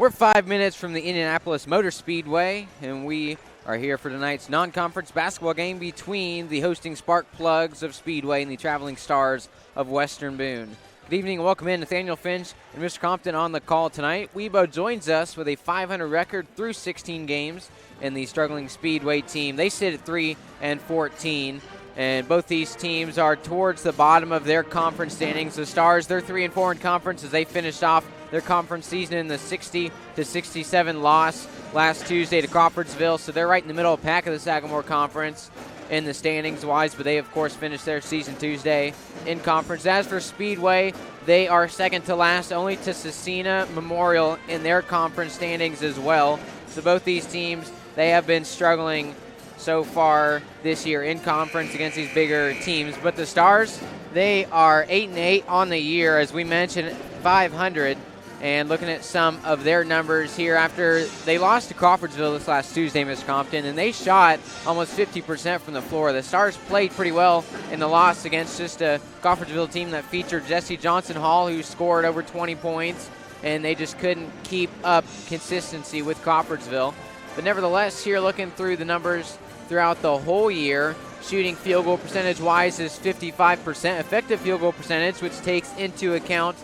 We're 5 minutes from the Indianapolis Motor Speedway, and we are here for tonight's non-conference basketball game between the hosting Spark Plugs of Speedway and the Traveling Stars of Western Boone. Good evening and welcome in. Nathaniel Finch and Mr. Compton on the call tonight. Webo joins us with a 500 record through 16 games, and the struggling Speedway team, they sit at 3-14. And both these teams are towards the bottom of their conference standings. The Stars, they're 3-4 in conference as they finished off their conference season in the 60-67 loss last Tuesday to Crawfordsville. So they're right in the middle of the pack of the Sagamore Conference in the standings-wise, but they, of course, finished their season Tuesday in conference. As for Speedway, they are second to last, only to Cecina Memorial in their conference standings as well. So both these teams, they have been struggling so far this year in conference against these bigger teams. But the Stars, they are 8-8 on the year, as we mentioned, 500. And looking at some of their numbers here after they lost to Crawfordsville this last Tuesday, Mr. Compton, and they shot almost 50% from the floor. The Stars played pretty well in the loss against just a Crawfordsville team that featured Jesse Johnson-Hall, who scored over 20 points, and they just couldn't keep up consistency with Crawfordsville. But nevertheless, here looking through the numbers throughout the whole year, shooting field goal percentage-wise is 55%. Effective field goal percentage, which takes into account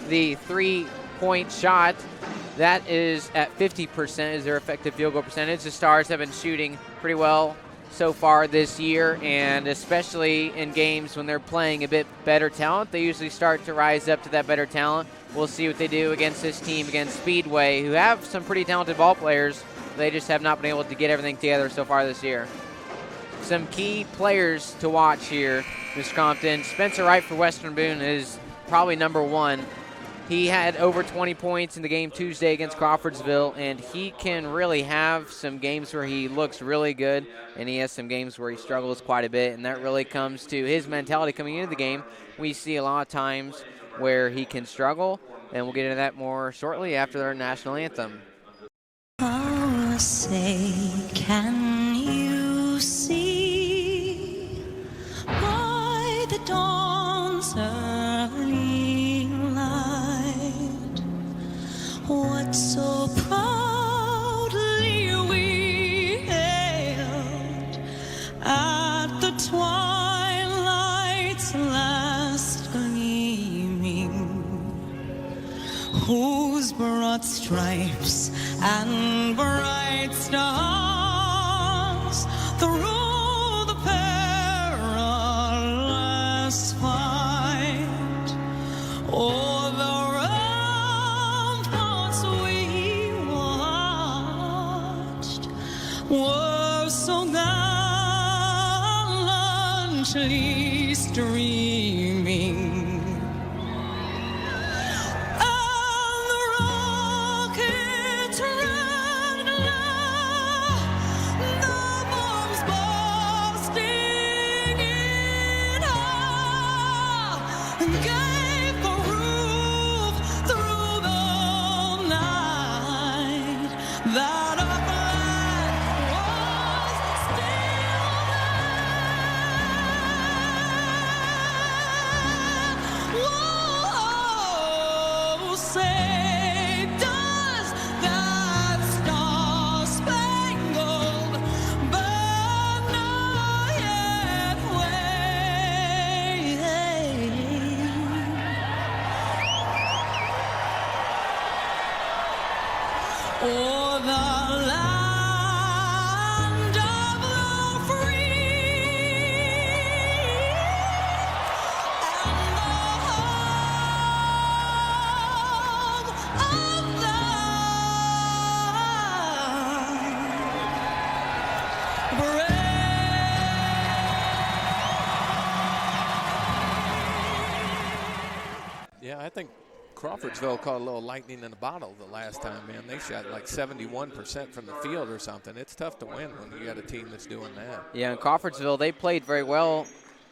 the three-point shot, that is at 50% is their effective field goal percentage. The Stars have been shooting pretty well so far this year, and especially in games when they're playing a bit better talent, they usually start to rise up to that better talent. We'll see what they do against this team, against Speedway, who have some pretty talented ball players. They just have not been able to get everything together so far this year. Some key players to watch here, Mr. Compton. Spencer Wright for Western Boone is probably number one. He had over 20 points in the game Tuesday against Crawfordsville, and he can really have some games where he looks really good, and he has some games where he struggles quite a bit, and that really comes to his mentality coming into the game. We see a lot of times where he can struggle, and we'll get into that more shortly after our national anthem. Oh, say, can you see by the dawn's early light what so proudly we hailed at the twilight's last gleaming, whose broad stripes and bright stars through the perilous fight o'er the ramparts we watched were so gallantly streaming. Yeah, I think Crawfordsville caught a little lightning in the bottle the last time, man. They shot like 71% from the field or something. It's tough to win when you got a team that's doing that. Yeah, in Crawfordsville, they played very well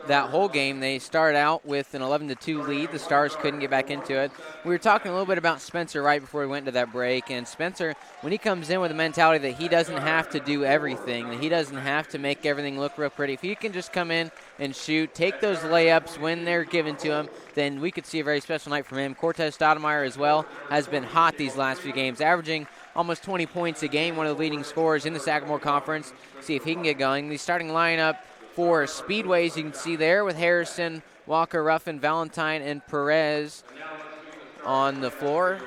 that whole game. They started out with an 11-2 lead. The Stars couldn't get back into it. We were talking a little bit about Spencer right before we went to that break, and Spencer, when he comes in with the mentality that he doesn't have to do everything, that he doesn't have to make everything look real pretty, if he can just come in and shoot, take those layups when they're given to him, then we could see a very special night from him. Cortez Stoudemire as well has been hot these last few games, averaging almost 20 points a game, one of the leading scorers in the Sagamore Conference. See if he can get going. The starting lineup for Speedways, you can see there with Harrison, Walker, Ruffin, Valentine, and Perez on the floor.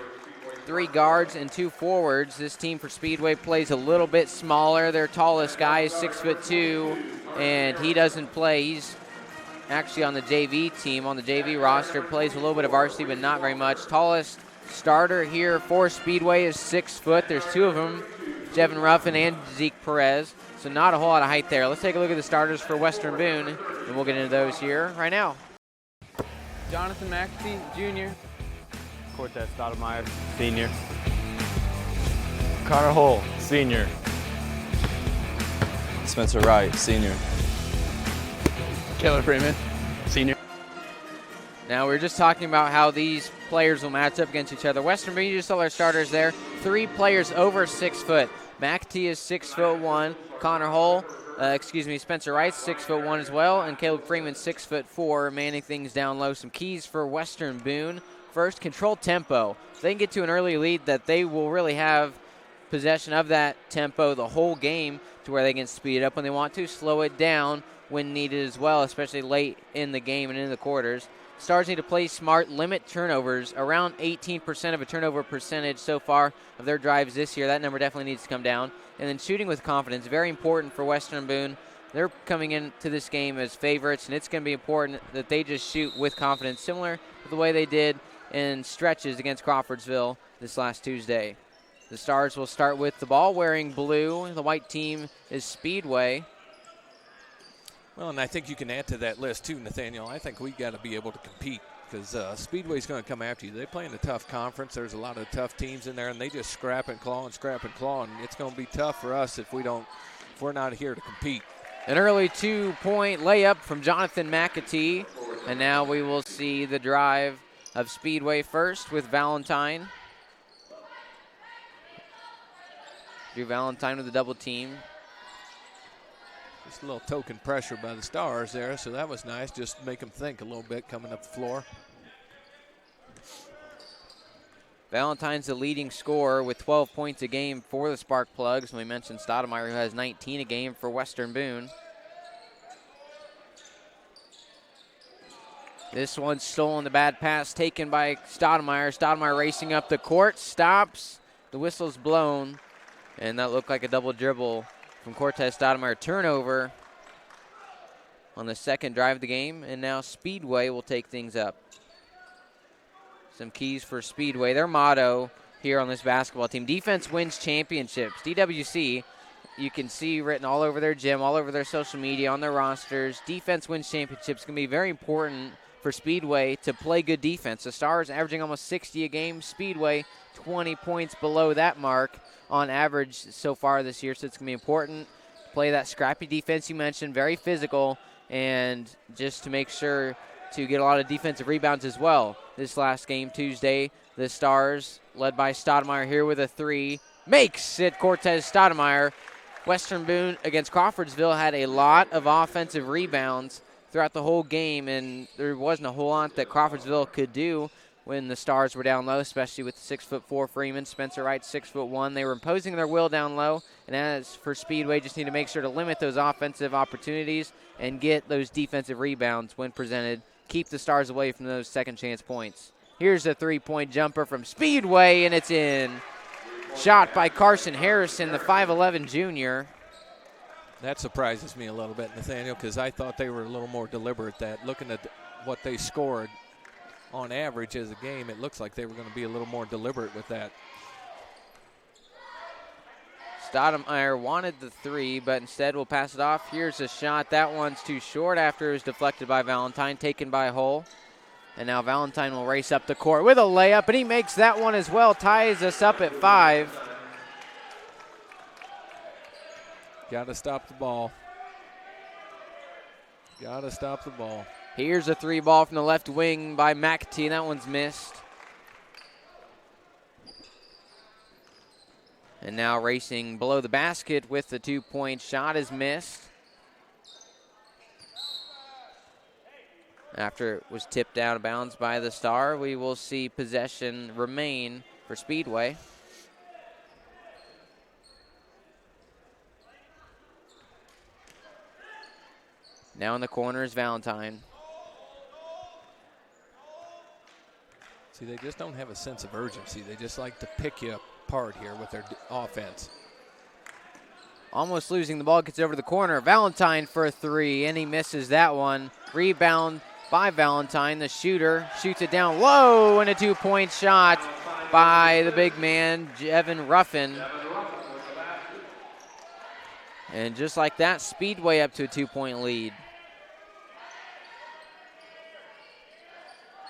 3 guards and 2 forwards. This team for Speedway plays a little bit smaller. Their tallest guy is 6'2", and he doesn't play. He's actually on the JV team, on the JV roster, plays a little bit of varsity, but not very much. Tallest starter here for Speedway is 6 foot. There's 2 of them, Jevin Ruffin and Zeke Perez. So not a whole lot of height there. Let's take a look at the starters for Western Boone, and we'll get into those here right now. Jonathan McAtee, Jr. Cortez Stoudemire, Senior. Connor Hull, Senior. Spencer Wright, Senior. Caleb Freeman, Senior. Now, we were just talking about how these players will match up against each other. Western Boone, you just saw our starters there. 3 players over 6 foot. McAtee is 6'1". Connor Hull, Spencer Wright's 6'1" as well, and Caleb Freeman 6'4", manning things down low. Some keys for Western Boone. First, control tempo. If they can get to an early lead, that they will really have possession of that tempo the whole game to where they can speed it up when they want to, slow it down when needed as well, especially late in the game and in the quarters. Stars need to play smart, limit turnovers, around 18% of a turnover percentage so far of their drives this year. That number definitely needs to come down. And then shooting with confidence, very important for Western Boone. They're coming into this game as favorites, and it's going to be important that they just shoot with confidence, similar to the way they did in stretches against Crawfordsville this last Tuesday. The Stars will start with the ball wearing blue. The white team is Speedway. Well, and I think you can add to that list too, Nathaniel. I think we got to be able to compete because Speedway's going to come after you. They play in a tough conference. There's a lot of tough teams in there, and they just scrap and claw, and it's going to be tough for us if we're not here to compete. An early 2-point layup from Jonathan McAtee, and now we will see the drive of Speedway first with Valentine. Drew Valentine with the double team. Just a little token pressure by the Stars there, so that was nice. Just make them think a little bit coming up the floor. Valentine's the leading scorer with 12 points a game for the Spark Plugs. We mentioned Stoudemire, who has 19 a game for Western Boone. This one's stolen, the bad pass taken by Stoudemire. Stoudemire racing up the court, stops. The whistle's blown, and that looked like a double dribble from Cortez Stoudemire. Turnover on the second drive of the game, and now Speedway will take things up. Some keys for Speedway. Their motto here on this basketball team, defense wins championships. DWC, you can see written all over their gym, all over their social media, on their rosters. Defense wins championships. It's going to be very important for Speedway to play good defense. The Stars averaging almost 60 a game. Speedway 20 points below that mark on average so far this year, so it's going to be important to play that scrappy defense you mentioned, very physical, and just to make sure to get a lot of defensive rebounds as well. This last game Tuesday, the Stars, led by Stoudemire here with a 3, makes it Cortez Stoudemire. Western Boone against Crawfordsville had a lot of offensive rebounds throughout the whole game, and there wasn't a whole lot that Crawfordsville could do when the Stars were down low, especially with 6'4" Freeman. Spencer Wright, 6'1". They were imposing their will down low, and as for Speedway, just need to make sure to limit those offensive opportunities and get those defensive rebounds when presented. Keep the Stars away from those second chance points. Here's a 3-point jumper from Speedway, and it's in. Shot by Carson Harrison, the 5'11" junior. That surprises me a little bit, Nathaniel, because I thought they were a little more deliberate. That looking at what they scored on average as a game, it looks like they were going to be a little more deliberate with that. Stoudemire wanted the 3, but instead will pass it off. Here's a shot. That one's too short after it was deflected by Valentine, taken by Hull. And now Valentine will race up the court with a layup, and he makes that one as well, ties us up at 5. Got to stop the ball. Got to stop the ball. Here's a 3 ball from the left wing by McAtee. That one's missed. And now racing below the basket with the 2-point shot is missed. After it was tipped out of bounds by the Star, we will see possession remain for Speedway. Now in the corner is Valentine. See, they just don't have a sense of urgency. They just like to pick you apart here with their offense. Almost losing the ball, gets over to the corner. Valentine for a 3, and he misses that one. Rebound by Valentine. The shooter shoots it down low, and a 2-point shot by the big man, Evan Ruffin. And just like that, Speedway up to a 2-point lead.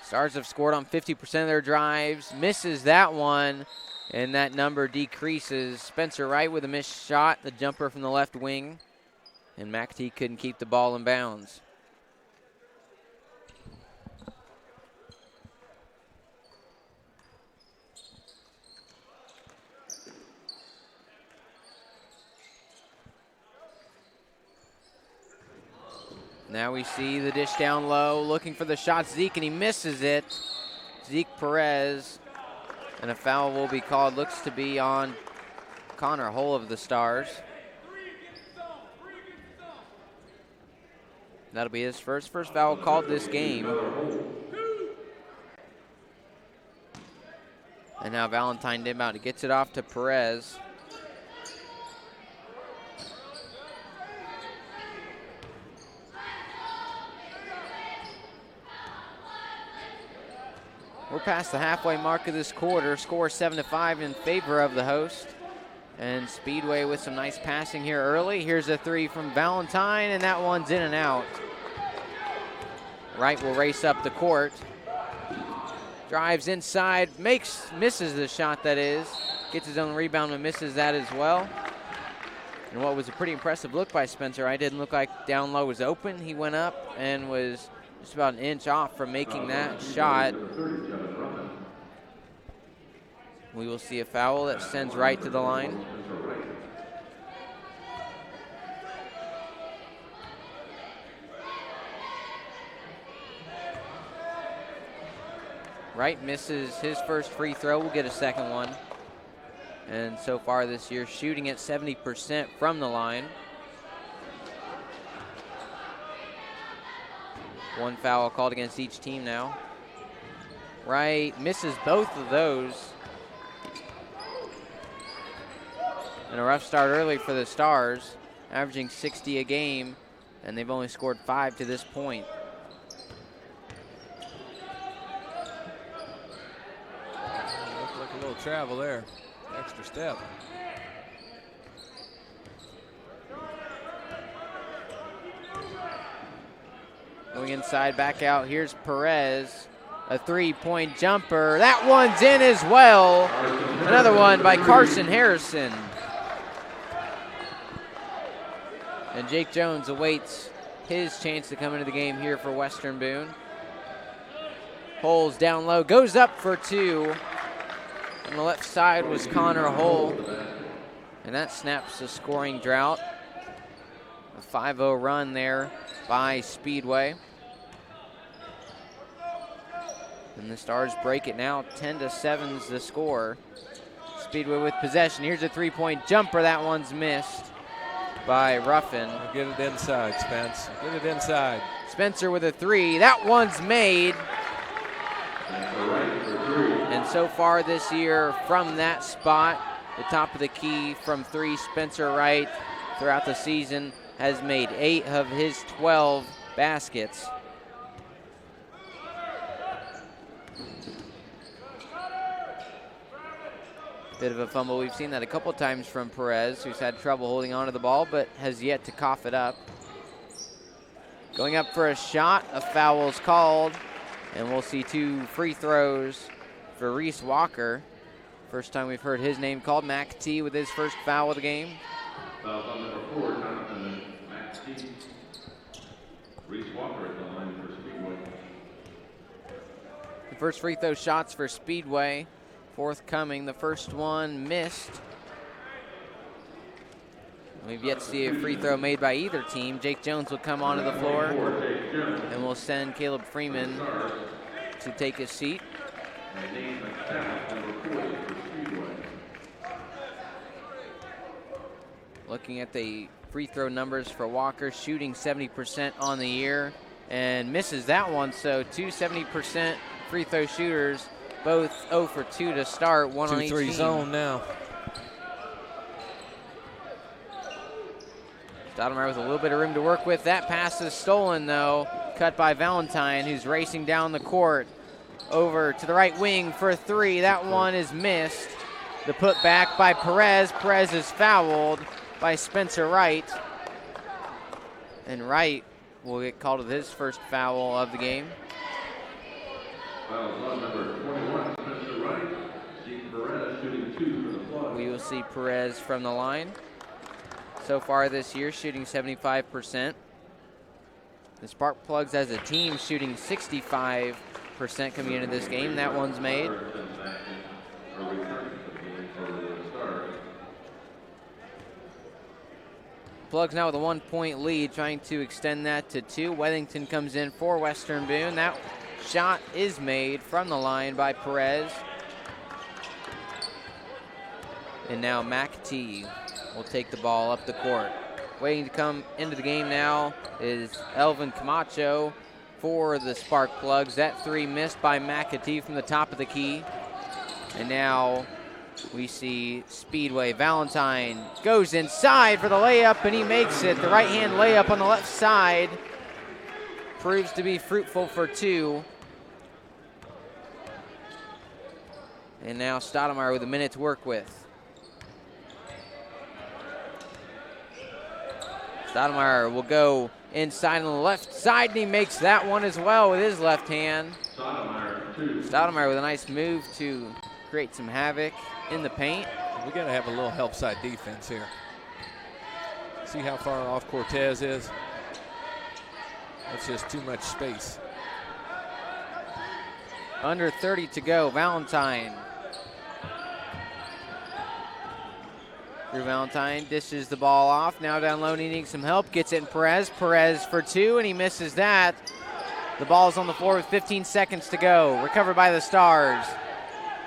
Stars have scored on 50% of their drives. Misses that one, and that number decreases. Spencer Wright with a missed shot, the jumper from the left wing. And McAtee couldn't keep the ball in bounds. Now we see the dish down low, looking for the shot, Zeke, and he misses it. Zeke Perez, and a foul will be called. Looks to be on Connor Hull of the Stars. That'll be his first foul called this game. And now Valentine inbound, gets it off to Perez. We're past the halfway mark of this quarter. Score 7-5 in favor of the host. And Speedway with some nice passing here early. Here's a 3 from Valentine, and that one's in and out. Wright will race up the court. Drives inside, misses the shot, that is. Gets his own rebound and misses that as well. And what was a pretty impressive look by Spencer. I didn't look like down low was open. He went up and was just about an inch off from making that shot. We will see a foul that sends Wright to the line. Wright misses his first free throw. We'll get a second one. And so far this year, shooting at 70% from the line. One foul called against each team now. Wright misses both of those. And a rough start early for the Stars, averaging 60 a game, and they've only scored 5 to this point. Looked like a little travel there, extra step. Going inside, back out, here's Perez. A 3-point jumper, that one's in as well. Another one by Carson Harrison. And Jake Jones awaits his chance to come into the game here for Western Boone. Holds down low, goes up for 2. On the left side was Connor Hull. And that snaps the scoring drought. A 5-0 run there by Speedway. And the Stars break it now. 10-7's the score. Speedway with possession. Here's a 3-point jumper. That one's missed by Ruffin. Get it inside, Spence. Get it inside. Spencer with a 3. That one's made. And so far this year, from that spot, the top of the key from 3, Spencer Wright throughout the season has made 8 of his 12 baskets. Bit of a fumble. We've seen that a couple times from Perez, who's had trouble holding on to the ball, but has yet to cough it up. Going up for a shot, a foul is called, and we'll see 2 free throws for Reese Walker. First time we've heard his name called. McAtee with his first foul of the game. Foul on number 4, Jonathan McAtee. Reese The first free throw shots for Speedway forthcoming. The first one missed. We've yet to see a free throw made by either team. Jake Jones will come onto the floor, and we'll send Caleb Freeman to take his seat. Looking at the free throw numbers for Walker, shooting 70% on the year and misses that one. So 2 70% free throw shooters, both 0 for 2 to start, 1 on each 2-3 team. zone now. Stoudemire with a little bit of room to work with. That pass is stolen, though. Cut by Valentine, who's racing down the court. Over to the right wing for 3. That one is missed. The putback by Perez. Perez is fouled by Spencer Wright. And Wright will get called with his first foul of the game. We will see Perez from the line. So far this year, shooting 75%. The Spark Plugs as a team shooting 65% coming into this game. That one's made. Plugs now with a 1-point lead, trying to extend that to 2. Weathington comes in for Western Boone. That shot is made from the line by Perez. And now McAtee will take the ball up the court. Waiting to come into the game now is Elvin Camacho for the Spark Plugs. That 3 missed by McAtee from the top of the key. And now we see Speedway. Valentine goes inside for the layup, and he makes it. The right-hand layup on the left side proves to be fruitful for 2. And now Stoudemire with a minute to work with. Stoudemire will go inside on the left side, and he makes that one as well with his left hand. Stoudemire with a nice move to create some havoc in the paint. We got to have a little help side defense here. See how far off Cortez is? That's just too much space. Under 30 to go. Valentine. Drew Valentine dishes the ball off. Now down low, needing some help. Gets it in Perez. Perez for 2, and he misses that. The ball's on the floor with 15 seconds to go. Recovered by the Stars.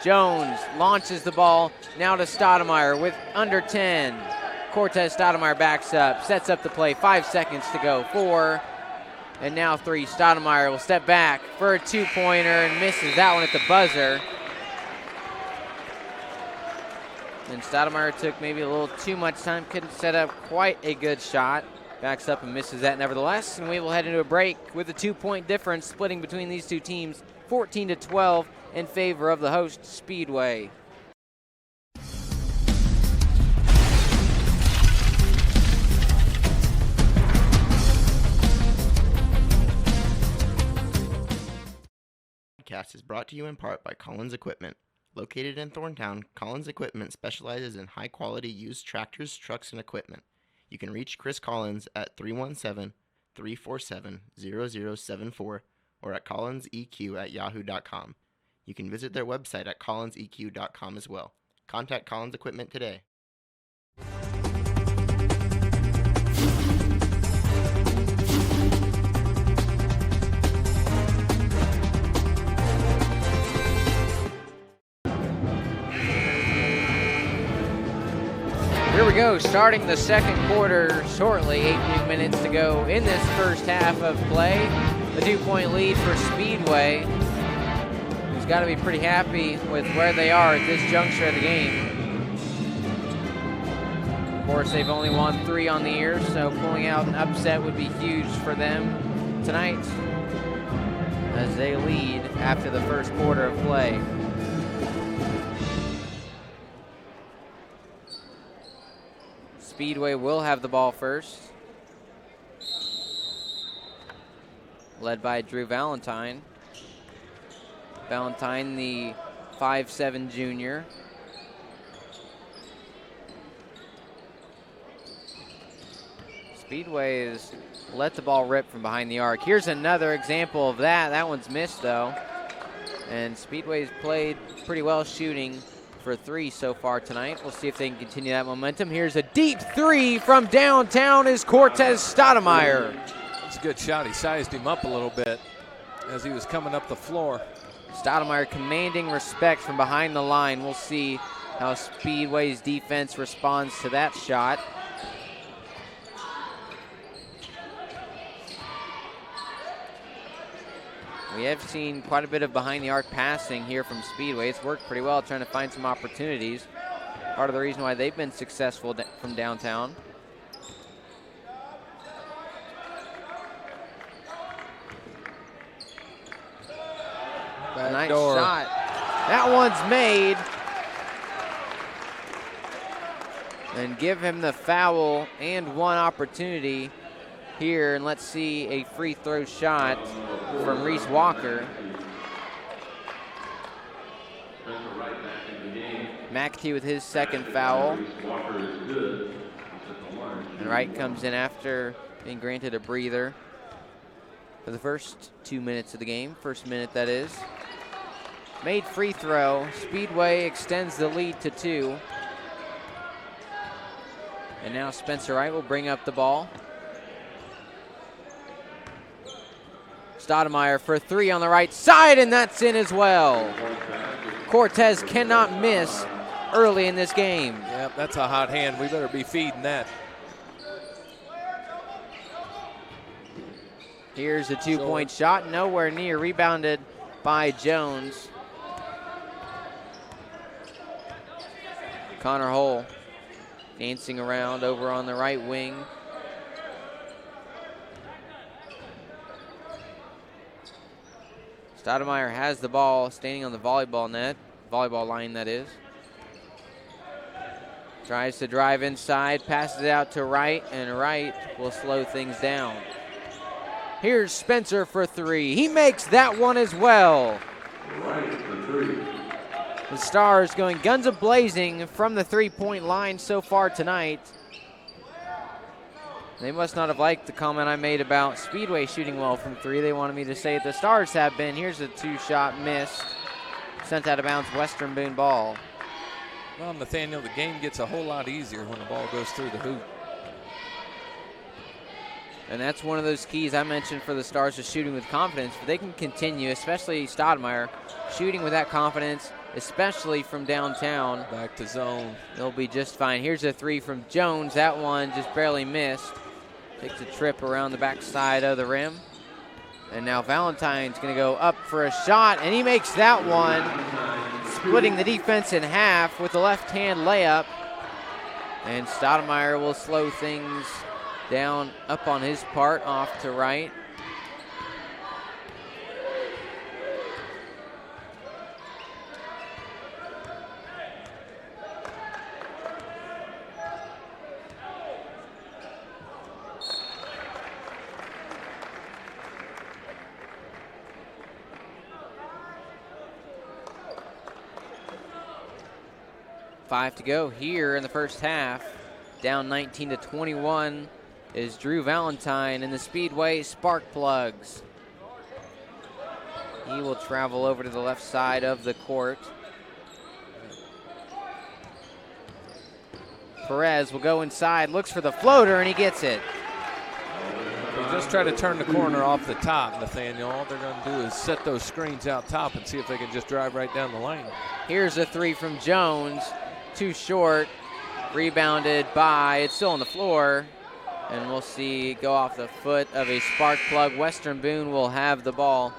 Jones launches the ball now to Stoudemire with under 10. Cortez Stoudemire backs up, sets up the play. 5 seconds to go. 4, and now 3. Stoudemire will step back for a 2-pointer and misses that one at the buzzer. And Stoudemire took maybe a little too much time, couldn't set up quite a good shot. Backs up and misses that nevertheless. And we will head into a break with a 2-point difference splitting between these two teams, 14-12 in favor of the host, Speedway. Podcast is brought to you in part by Collins Equipment. Located in Thorntown, Collins Equipment specializes in high-quality used tractors, trucks, and equipment. You can reach Chris Collins at 317-347-0074 or at collinseq@yahoo.com. You can visit their website at collinseq.com as well. Contact Collins Equipment today. Here we go, starting the second quarter shortly. 8 minutes to go in this first half of play. A 2-point lead for Speedway, who's got to be pretty happy with where they are at this juncture of the game. Of course, they've only won 3 on the year, so pulling out an upset would be huge for them tonight as they lead after the first quarter of play. Speedway will have the ball first. Led by Drew Valentine. Valentine, the 5'7" junior. Speedway is let the ball rip from behind the arc. Here's another example of that. That one's missed, though. And Speedway's played pretty well shooting for 3 so far tonight. We'll see if they can continue that momentum. Here's a deep 3 from downtown is Cortez Stoudemire. That's a good shot. He sized him up a little bit as he was coming up the floor. Stoudemire commanding respect from behind the line. We'll see how Speedway's defense responds to that shot. We have seen quite a bit of behind the arc passing here from Speedway. It's worked pretty well trying to find some opportunities. Part of the reason why they've been successful from downtown. Nice shot. That one's made. And give him the foul and 1 opportunity here. And let's see a free throw shot from Reese Walker. McAtee with his 2nd foul. And Wright comes in after being granted a breather for the first 2 minutes of the game. First minute, that is. Made free throw. Speedway extends the lead to 2. And now Spencer Wright will bring up the ball. Stoudemire for 3 on the right side, and that's in as well. Cortez cannot miss early in this game. Yep, that's a hot hand. We better be feeding that. Here's a 2-point shot, nowhere near. Rebounded by Jones. Connor Hull dancing around over on the right wing. Stoudemire has the ball, standing on the volleyball line, that is. Tries to drive inside, passes it out to Wright, and Wright will slow things down. Here's Spencer for 3. He makes that one as well. The Stars going guns a-blazing from the 3-point line so far tonight. They must not have liked the comment I made about Speedway shooting well from 3. They wanted me to say the Stars have been. Here's a 2-shot missed. Sent out of bounds, Western Boone ball. Well, Nathaniel, the game gets a whole lot easier when the ball goes through the hoop. And that's one of those keys I mentioned for the Stars, is shooting with confidence. But they can continue, especially Stoudemire, shooting with that confidence, especially from downtown. Back to zone. They'll be just fine. Here's a 3 from Jones. That one just barely missed. Takes a trip around the backside of the rim. And now Valentine's going to go up for a shot, and he makes that one, splitting the defense in half with a left-hand layup. And Stoudemire will slow things down up on his part, off to Wright. Five to go here in the first half. Down 19-21 is Drew Valentine in the Speedway Spark Plugs. He will travel over to the left side of the court. Perez will go inside, looks for the floater, and he gets it. They just try to turn the corner off the top, Nathaniel. All they're going to do is set those screens out top and see if they can just drive right down the lane. Here's a 3 from Jones. Too short. Rebounded by, it's still on the floor. And we'll see go off the foot of a spark plug. Western Boone will have the ball.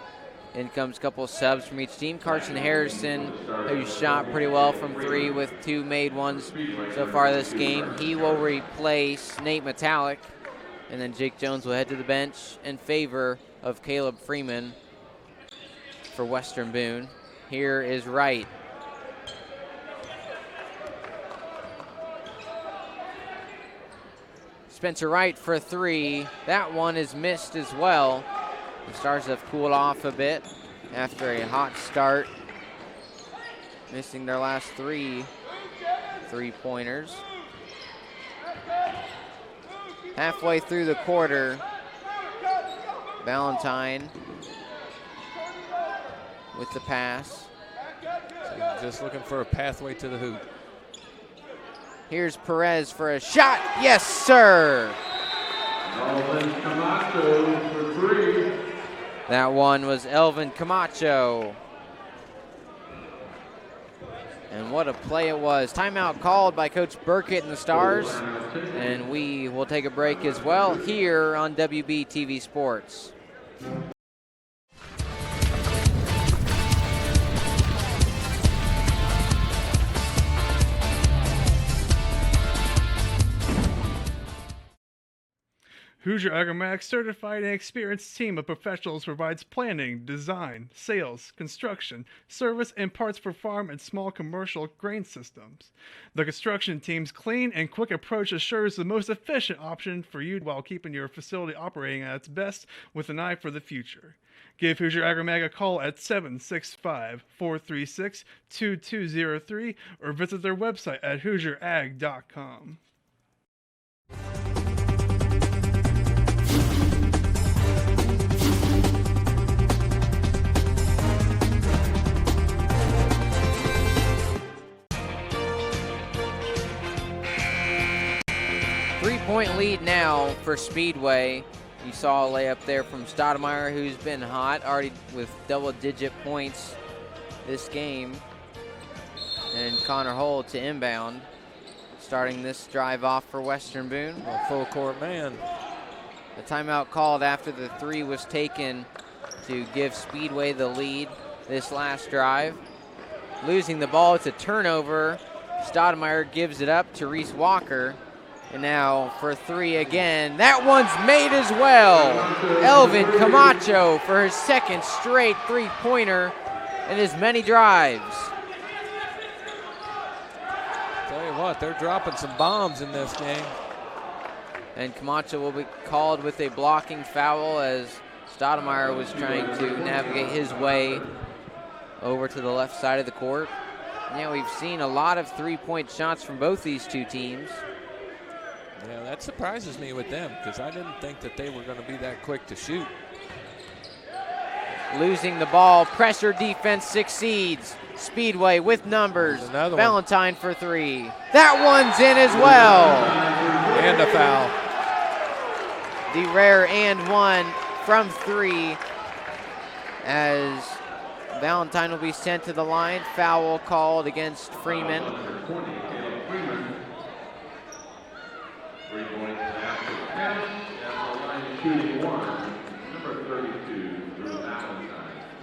In comes a couple of subs from each team. Carson Harrison, who shot pretty well from 3 with 2 made ones so far this game. He will replace Nate Metallic. And then Jake Jones will head to the bench in favor of Caleb Freeman for Western Boone. Here is Wright. Spencer Wright for 3. That one is missed as well. The Stars have cooled off a bit after a hot start, missing their last 3 3-pointers. Halfway through the quarter, Valentine with the pass. So just looking for a pathway to the hoop. Here's Perez for a shot. Yes, sir. That one was Elvin Camacho. And what a play it was. Timeout called by Coach Burkett and the Stars. And we will take a break as well here on WBTV Sports. Hoosier Agromatics certified and experienced team of professionals provides planning, design, sales, construction, service, and parts for farm and small commercial grain systems. The construction team's clean and quick approach assures the most efficient option for you while keeping your facility operating at its best with an eye for the future. Give Hoosier Agromag a call at 765-436-2203 or visit their website at HoosierAg.com. Three-point lead now for Speedway. You saw a layup there from Stoudemire, who's been hot, already with double-digit points this game. And Connor Hull to inbound, starting this drive off for Western Boone. A full court man. The timeout called after the three was taken to give Speedway the lead this last drive. Losing the ball, it's a turnover. Stoudemire gives it up to Reese Walker. And now for three again. That one's made as well. Elvin Camacho for his second straight three-pointer in as many drives. Tell you what, they're dropping some bombs in this game. And Camacho will be called with a blocking foul as Stoudemire was trying to navigate his way over to the left side of the court. Yeah, we've seen a lot of three-point shots from both these two teams. Yeah, that surprises me with them because I didn't think that they were going to be that quick to shoot. Losing the ball, pressure defense succeeds. Speedway with numbers. Valentine for three. That one's in as well. And a foul. The rare and one from three as Valentine will be sent to the line. Foul called against Freeman.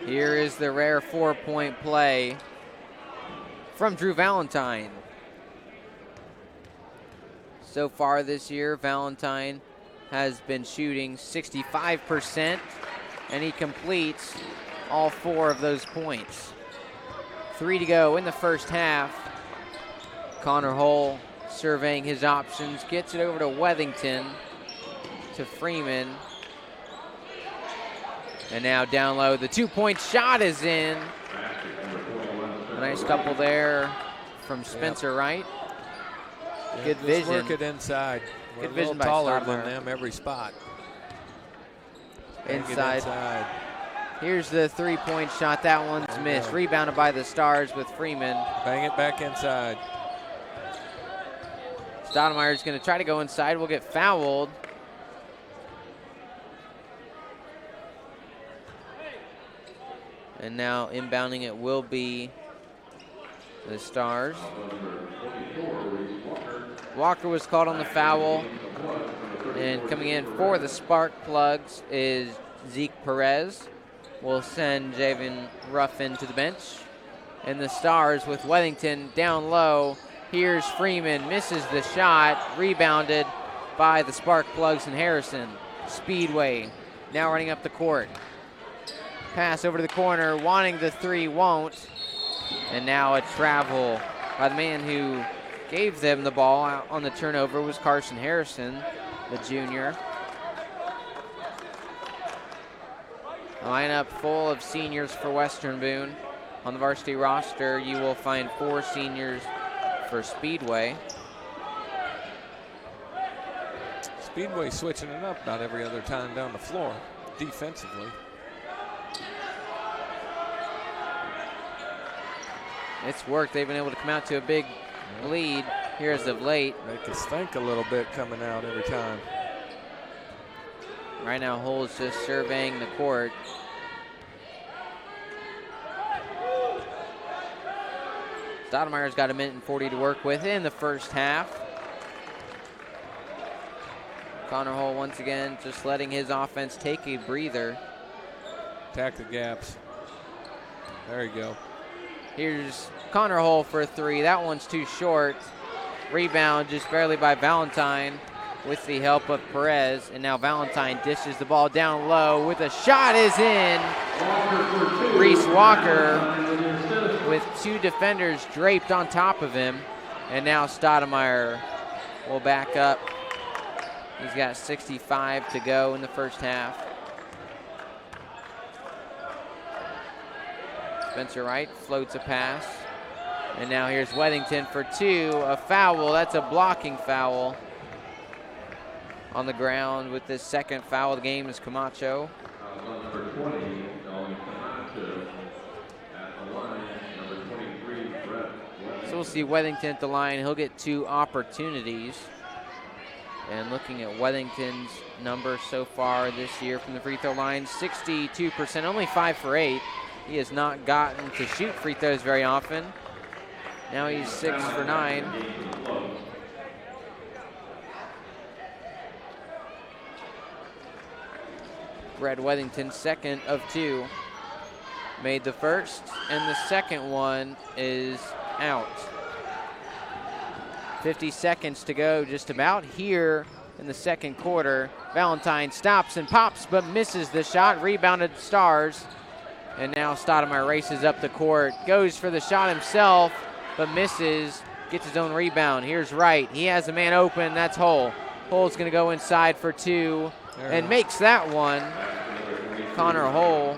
Here is the rare four-point play from Drew Valentine. So far this year, Valentine has been shooting 65%, and he completes all four of those points. 3 to go in the first half. Connor Hull surveying his options, gets it over to Wethington, to Freeman. And now down low, the two-point shot is in. A nice couple there from Spencer Wright. Good vision. Work it inside. Good We're vision by taller than Stoudemire. them every spot. Inside. Here's the three-point shot. That one's missed. Rebounded by the Stars with Freeman. Bang it back inside. Stoudemire's going to try to go inside. Will get fouled. And now inbounding it will be the Stars. Walker was called on the foul. And coming in for the Spark Plugs is Zeke Perez. We'll send Javen Ruffin to the bench. And the Stars with Wethington down low. Here's Freeman, misses the shot. Rebounded by the Spark Plugs and Harrison. Speedway now running up the court. Pass over to the corner, wanting the three, won't. And now a travel by the man who gave them the ball out on the turnover was Carson Harrison, the junior. A lineup full of seniors for Western Boone. On the varsity roster, you will find 4 seniors for Speedway. Speedway switching it up about every other time down the floor. defensively. It's worked. They've been able to come out to a big lead here as of late. Make us think a little bit coming out every time. Right now, Hull's just surveying the court. Stoudemire's got 1:40 to work with in the first half. Connor Hull once again just letting his offense take a breather. Attack the gaps. There you go. Here's Connor Hull for a three. That one's too short. Rebound just barely by Valentine with the help of Perez. And now Valentine dishes the ball down low with a shot is in. Reese Walker with two defenders draped on top of him. And now Stoudemire will back up. He's got 65 to go in the first half. Spencer Wright floats a pass. And now here's Weathington for two. A foul. That's a blocking foul. On the ground with this second foul of the game is Camacho. Number 20, Colin Camacho. At the line, number 23, Brett. So we'll see Weathington at the line. He'll get two opportunities. And looking at Weathington's numbers so far this year from the free throw line, 62%, only 5 for 8. He has not gotten to shoot free throws very often. Now he's 6 for 9. Brad Weathington, second of 2. Made the first, and the second one is out. 50 seconds to go just about here in the second quarter. Valentine stops and pops, but misses the shot. Rebounded Stars. And now Stoudemire races up the court, goes for the shot himself, but misses, gets his own rebound. Here's Wright. He has a man open. That's Hull. Hull's going to go inside for 2 and makes that one. Connor Hull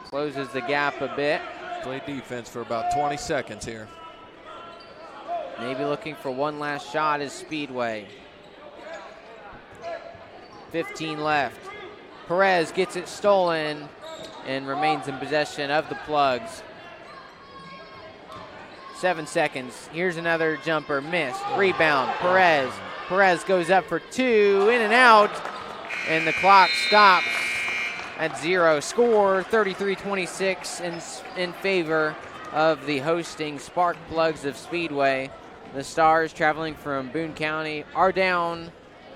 closes the gap a bit. Play defense for about 20 seconds here. Maybe looking for one last shot is Speedway. 15 left. Perez gets it stolen and remains in possession of the Plugs. 7 seconds. Here's another jumper. Missed. Rebound. Perez. Perez goes up for 2. In and out. And the clock stops at 0. Score 33-26 in favor of the hosting Spark Plugs of Speedway. The Stars, traveling from Boone County, are down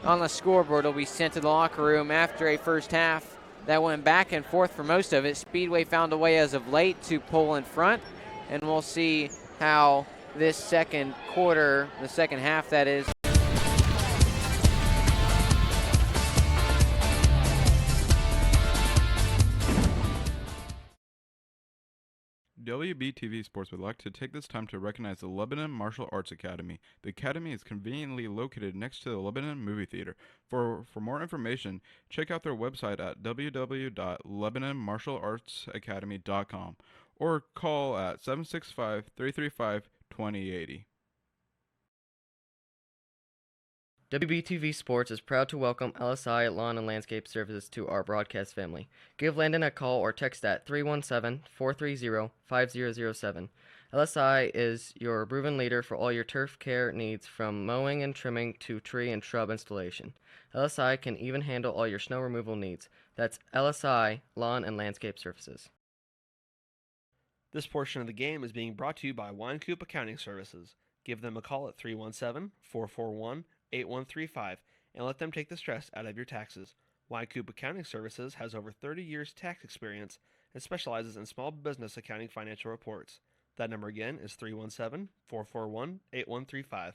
on the scoreboard. Will be sent to the locker room after a first half that went back and forth for most of it. Speedway found a way as of late to pull in front, and we'll see how this second quarter, the second half that is. WBTV Sports would like to take this time to recognize the Lebanon Martial Arts Academy. The academy is conveniently located next to the Lebanon Movie Theater. For more information, check out their website at www.lebanonmartialartsacademy.com or call at 765-335-2080. WBTV Sports is proud to welcome LSI Lawn and Landscape Services to our broadcast family. Give Landon a call or text at 317-430-5007. LSI is your proven leader for all your turf care needs, from mowing and trimming to tree and shrub installation. LSI can even handle all your snow removal needs. That's LSI Lawn and Landscape Services. This portion of the game is being brought to you by Wine Coop Accounting Services. Give them a call at 317-441-8135 and let them take the stress out of your taxes. Wine Coop Accounting Services has over 30 years tax experience and specializes in small business accounting financial reports. That number again is 317-441-8135.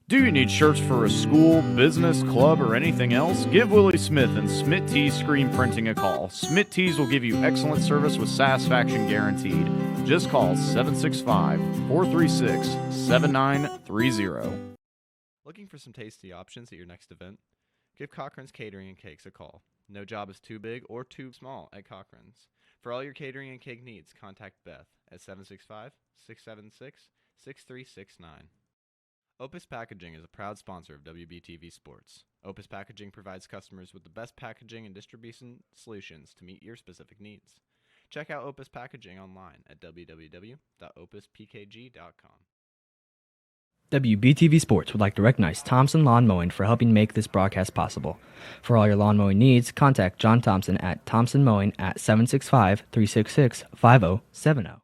Do you need shirts for a school, business, club, or anything else? Give Willie Smith and Smith Tees Screen Printing a call. Smith Tees will give you excellent service with satisfaction guaranteed. Just call 765-436-7930. Looking for some tasty options at your next event? Give Cochran's Catering and Cakes a call. No job is too big or too small at Cochran's. For all your catering and cake needs, contact Beth at 765-676-6369. Opus Packaging is a proud sponsor of WBTV Sports. Opus Packaging provides customers with the best packaging and distribution solutions to meet your specific needs. Check out Opus Packaging online at www.opuspkg.com. WBTV Sports would like to recognize Thompson Lawn Mowing for helping make this broadcast possible. For all your lawn mowing needs, contact John Thompson at Thompson Mowing at 765-366-5070.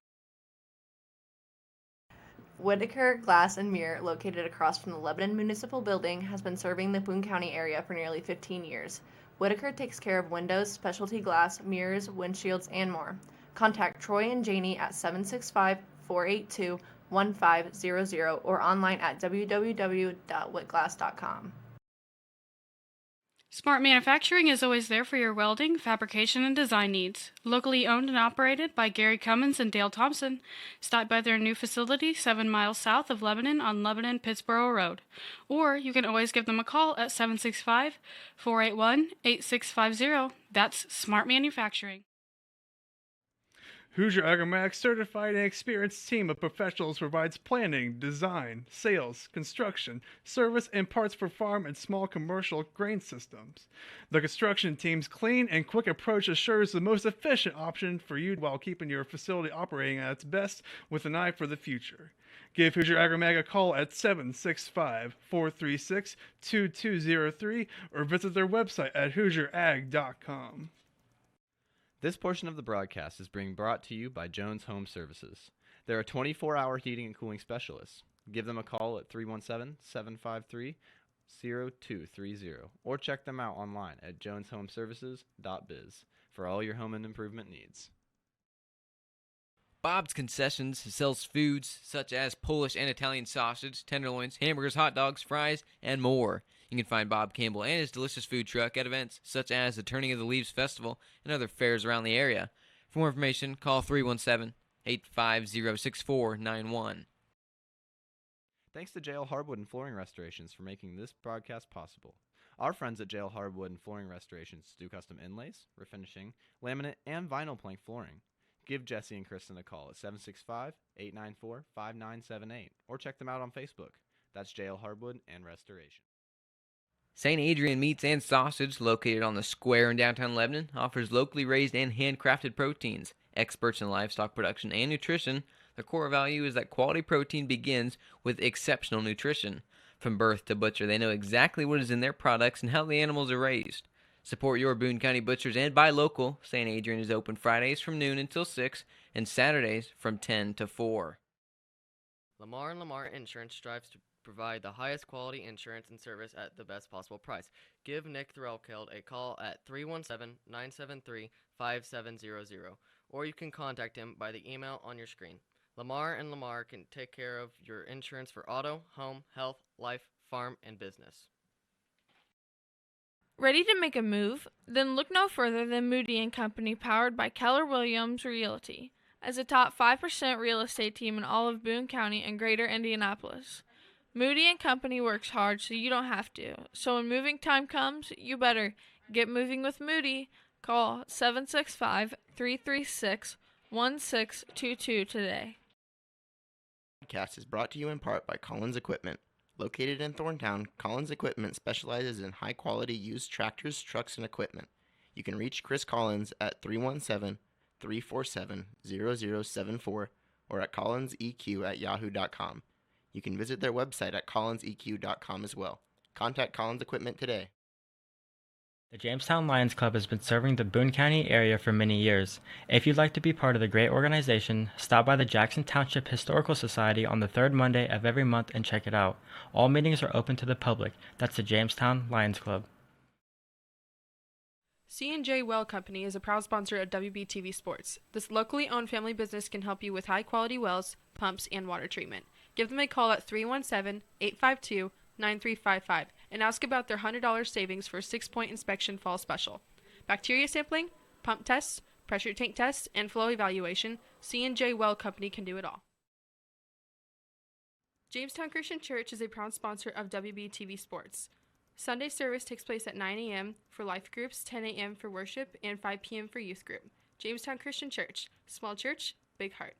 Whitaker Glass and Mirror, located across from the Lebanon Municipal Building, has been serving the Boone County area for nearly 15 years. Whitaker takes care of windows, specialty glass, mirrors, windshields, and more. Contact Troy and Janie at 765-482-1500 or online at www.whitglass.com. Smart Manufacturing is always there for your welding, fabrication, and design needs. Locally owned and operated by Gary Cummins and Dale Thompson. Stop by their new facility 7 miles south of Lebanon on Lebanon-Pittsboro Road. Or you can always give them a call at 765-481-8650. That's Smart Manufacturing. Hoosier Agromac's certified and experienced team of professionals provides planning, design, sales, construction, service, and parts for farm and small commercial grain systems. The construction team's clean and quick approach assures the most efficient option for you while keeping your facility operating at its best with an eye for the future. Give Hoosier Agromag a call at 765-436-2203 or visit their website at HoosierAg.com. This portion of the broadcast is being brought to you by Jones Home Services. They're a 24-hour heating and cooling specialist. Give them a call at 317-753-0230 or check them out online at joneshomeservices.biz for all your home and improvement needs. Bob's Concessions sells foods such as Polish and Italian sausage, tenderloins, hamburgers, hot dogs, fries, and more. You can find Bob Campbell and his delicious food truck at events such as the Turning of the Leaves Festival and other fairs around the area. For more information, call 317-850-6491. Thanks to JL Hardwood and Flooring Restorations for making this broadcast possible. Our friends at JL Hardwood and Flooring Restorations do custom inlays, refinishing, laminate, and vinyl plank flooring. Give Jesse and Kristen a call at 765-894-5978 or check them out on Facebook. That's JL Hardwood and Restoration. St. Adrian Meats and Sausage, located on the square in downtown Lebanon, offers locally raised and handcrafted proteins. Experts in livestock production and nutrition, their core value is that quality protein begins with exceptional nutrition. From birth to butcher, they know exactly what is in their products and how the animals are raised. Support your Boone County butchers and buy local. St. Adrian is open Fridays from noon until 6 and Saturdays from 10 to 4. Lamar & Lamar Insurance strives to provide the highest quality insurance and service at the best possible price. Give Nick Threlkeld a call at 317-973-5700, or you can contact him by the email on your screen. Lamar & Lamar can take care of your insurance for auto, home, health, life, farm, and business. Ready to make a move? Then look no further than Moody & Company, powered by Keller Williams Realty, as a top 5% real estate team in all of Boone County and greater Indianapolis. Moody & Company works hard so you don't have to. So when moving time comes, you better get moving with Moody. Call 765-336-1622 today. The podcast is brought to you in part by Collins Equipment. Located in Thorntown, Collins Equipment specializes in high-quality used tractors, trucks, and equipment. You can reach Chris Collins at 317-347-0074 or at collinseq@yahoo.com. You can visit their website at collinseq.com as well. Contact Collins Equipment today. The Jamestown Lions Club has been serving the Boone County area for many years. If you'd like to be part of the great organization, stop by the Jackson Township Historical Society on the third Monday of every month and check it out. All meetings are open to the public. That's the Jamestown Lions Club. C&J Well Company is a proud sponsor of WBTV Sports. This locally owned family business can help you with high-quality wells, pumps, and water treatment. Give them a call at 317-852-9355 and ask about their $100 savings for a 6-point inspection fall special. Bacteria sampling, pump tests, pressure tank tests, and flow evaluation, C&J Well Company can do it all. Jamestown Christian Church is a proud sponsor of WBTV Sports. Sunday service takes place at 9 a.m. for life groups, 10 a.m. for worship, and 5 p.m. for youth group. Jamestown Christian Church. Small church, big heart.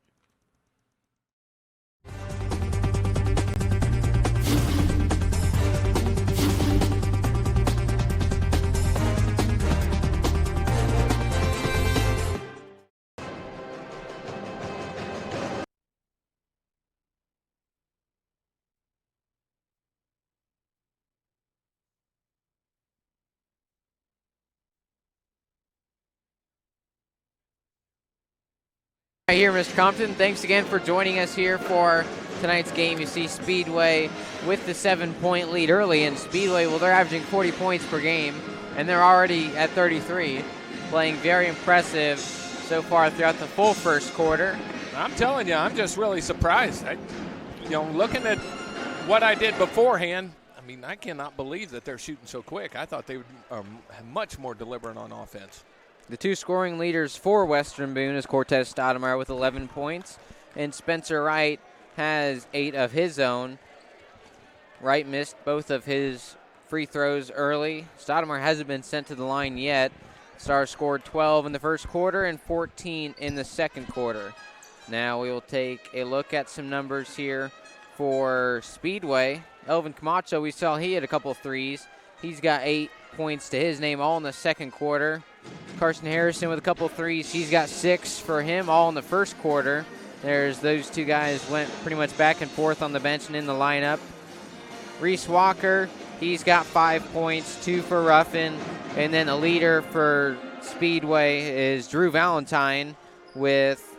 Right here, Mr. Compton. Thanks again for joining us here for tonight's game. You see Speedway with the 7-point lead early, and Speedway, well, they're averaging 40 points per game, and they're already at 33, playing very impressive so far throughout the full first quarter. I'm telling you, I'm just really surprised. Looking at what I did beforehand, I mean, I cannot believe that they're shooting so quick. I thought they would much more deliberate on offense. The two scoring leaders for Western Boone is Cortez Stoudemire with 11 points, and Spencer Wright has 8 of his own. Wright missed both of his free throws early. Stoudemire hasn't been sent to the line yet. Stars scored 12 in the first quarter and 14 in the second quarter. Now we will take a look at some numbers here for Speedway. Elvin Camacho, we saw he had a couple of threes. He's got 8 points to his name, all in the second quarter. Carson Harrison with a couple of threes. He's got 6 for him, all in the first quarter. There's those two guys went pretty much back and forth on the bench and in the lineup. Reese Walker, he's got 5 points, 2 for Ruffin. And then the leader for Speedway is Drew Valentine with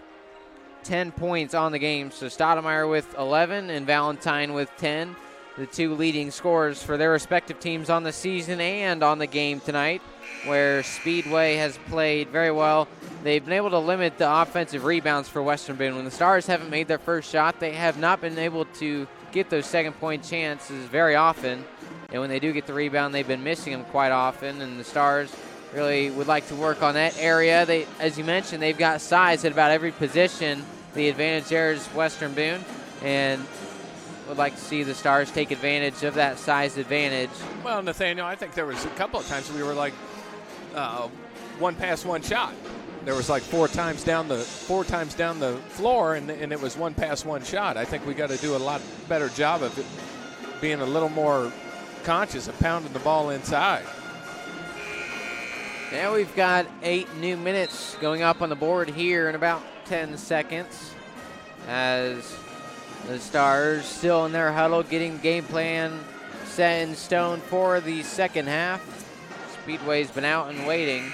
10 points on the game. So Stoudemire with 11 and Valentine with 10. The two leading scorers for their respective teams on the season and on the game tonight, where Speedway has played very well. They've been able to limit the offensive rebounds for Western Boone. When the Stars haven't made their first shot, they have not been able to get those second-point chances very often. And when they do get the rebound, they've been missing them quite often. And the Stars really would like to work on that area. They, as you mentioned, they've got size at about every position. The advantage there is Western Boone, and would like to see the Stars take advantage of that size advantage. Well, Nathaniel, I think there was a couple of times we were like one pass, one shot. There was like four times down the floor, and it was one pass, one shot. I think we got to do a lot better job of it, being a little more conscious of pounding the ball inside. Now we've got 8 new minutes going up on the board here in about 10 seconds as the Stars still in their huddle, getting game plan set in stone for the second half. Speedway's been out and waiting.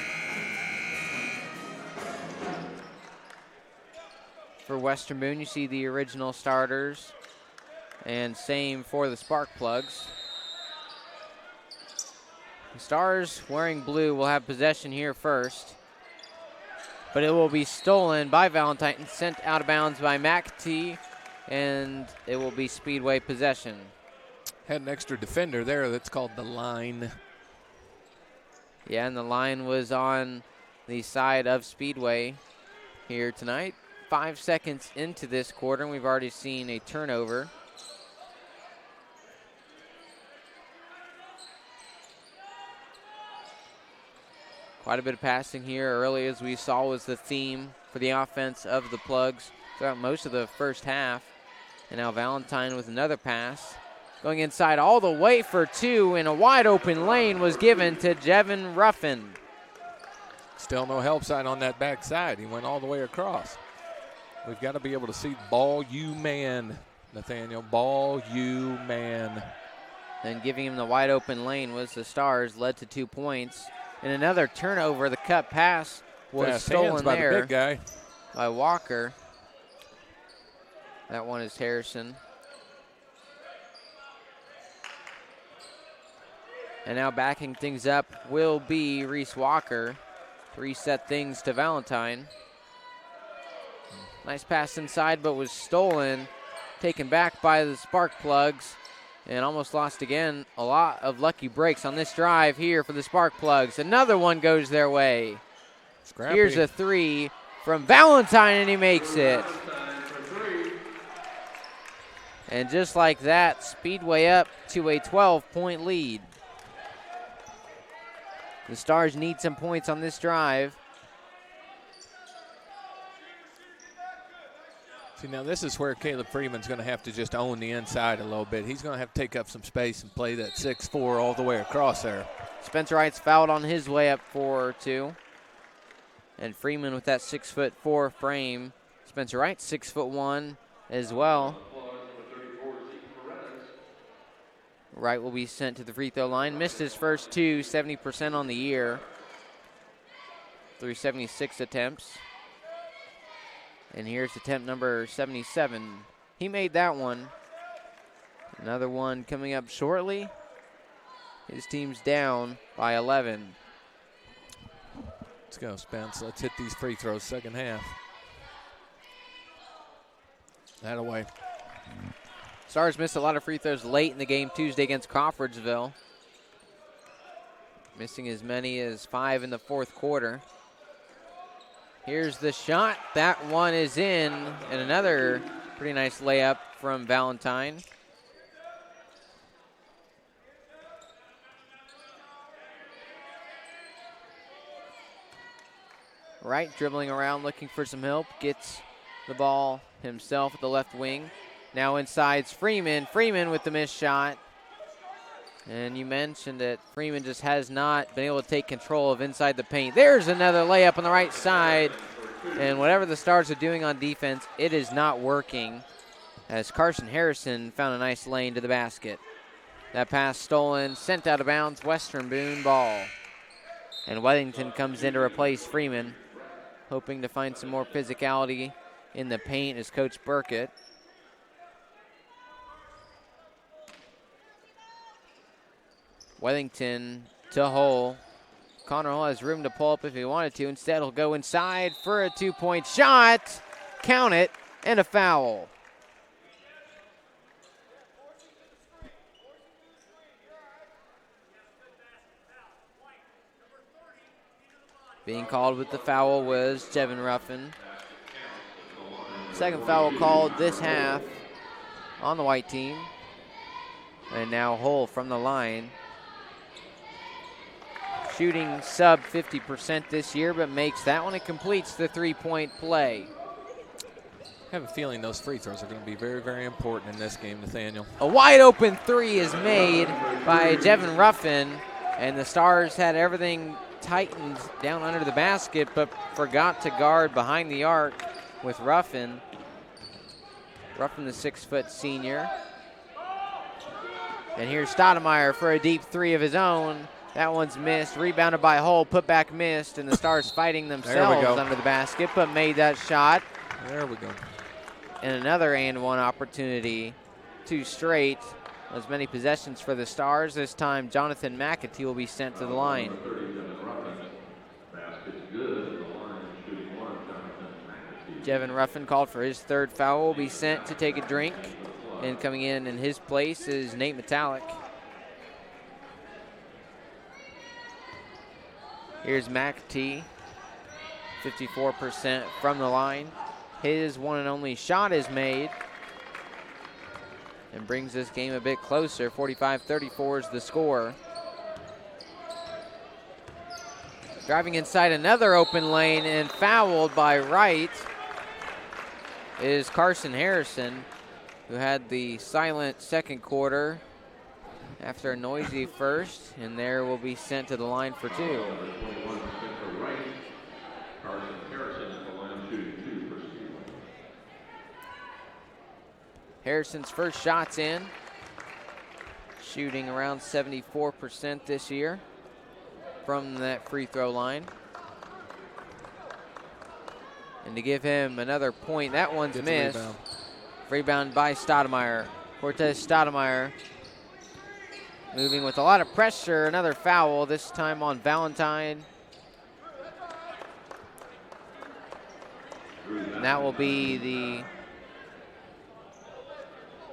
For Western Boone, you see the original starters, and same for the Spark Plugs. The Stars wearing blue will have possession here first, but it will be stolen by Valentine and sent out of bounds by McT, and it will be Speedway possession. Had an extra defender there. That's called the line. Yeah, and the line was on the side of Speedway here tonight. 5 seconds into this quarter, and we've already seen a turnover. Quite a bit of passing here early, as we saw was the theme for the offense of the Plugs throughout most of the first half. And now Valentine with another pass. Going inside all the way for 2, and a wide open lane was given to Jevin Ruffin. Still no help side on that back side. He went all the way across. We've got to be able to see ball you man, Nathaniel. Ball you man. And giving him the wide open lane was the Stars, led to 2 points. And another turnover. The cut pass was Fast stolen by there the big guy. by Walker. That one is Harrison. And now backing things up will be Reese Walker to reset things to Valentine. Nice pass inside, but was stolen. Taken back by the Spark Plugs. And almost lost again. A lot of lucky breaks on this drive here for the Spark Plugs. Another one goes their way. Scrappy. Here's a 3 from Valentine, and he makes it. And just like that, Speedway up to a 12-point lead. The Stars need some points on this drive. See, now this is where Caleb Freeman's going to have to just own the inside a little bit. He's going to have to take up some space and play that 6'4" all the way across there. Spencer Wright's fouled on his way up for 2. And Freeman with that 6'4" frame. Spencer Wright 6'1" as well. Wright will be sent to the free throw line. Missed his first 2, 70% on the year through 76 attempts. And here's attempt number 77. He made that one. Another one coming up shortly. His team's down by 11. Let's go, Spence. Let's hit these free throws second half. That away. Stars missed a lot of free throws late in the game Tuesday against Crawfordsville. Missing as many as 5 in the fourth quarter. Here's the shot. That one is in. And another pretty nice layup from Valentine. Wright dribbling around looking for some help. Gets the ball himself at the left wing. Now inside's Freeman. Freeman with the missed shot. And you mentioned that Freeman just has not been able to take control of inside the paint. There's another layup on the right side. And whatever the Stars are doing on defense, it is not working, as Carson Harrison found a nice lane to the basket. That pass stolen, sent out of bounds, Western Boone ball. And Weddington comes in to replace Freeman, hoping to find some more physicality in the paint as Coach Burkett. Weddington to Hull. Connor Hull has room to pull up if he wanted to. Instead, he'll go inside for a two-point shot. Count it, and a foul. Being called with the foul was Jevin Ruffin. Second foul called this half on the white team. And now Hull from the line. Shooting sub 50% this year, but makes that one and completes the three-point play. I have a feeling those free throws are going to be very, very important in this game, Nathaniel. A wide open three is made by Jevin Ruffin, and the Stars had everything tightened down under the basket, but forgot to guard behind the arc with Ruffin. Ruffin, the 6-foot senior. And here's Stoudemire for a deep three of his own. That one's missed, rebounded by Hull, put back missed, and the Stars fighting themselves under the basket, but made that shot. There we go. And another and one opportunity, 2 straight. As many possessions for the Stars. This time, Jonathan McAtee will be sent to the line. Jevin Ruffin called for his third foul, will be sent to take a drink. And coming in his place is Nate Metallic. Here's McAtee, 54% from the line. His one and only shot is made and brings this game a bit closer. 45-34 is the score. Driving inside another open lane and fouled by Wright is Carson Harrison, who had the silent second quarter after a noisy first, and there will be sent to the line for 2. Harrison's first shot's in, shooting around 74% this year from that free throw line. And to give him another point, that one's missed. Rebound by Stoudemire. Cortez Stoudemire moving with a lot of pressure. Another foul, this time on Valentine. And that will be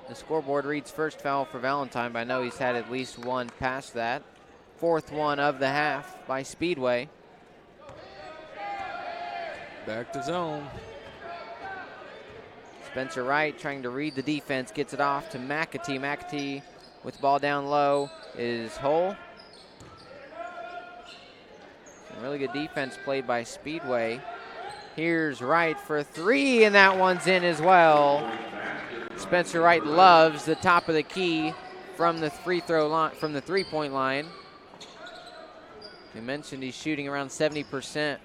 the scoreboard reads first foul for Valentine, but I know he's had at least one past that. 4th one of the half by Speedway. Back to zone. Spencer Wright trying to read the defense, gets it off to McAtee. McAtee with the ball down low is Hull. Some really good defense played by Speedway. Here's Wright for 3, and that one's in as well. Spencer Wright loves the top of the key from the free throw line, from the 3-point line. We mentioned he's shooting around 70%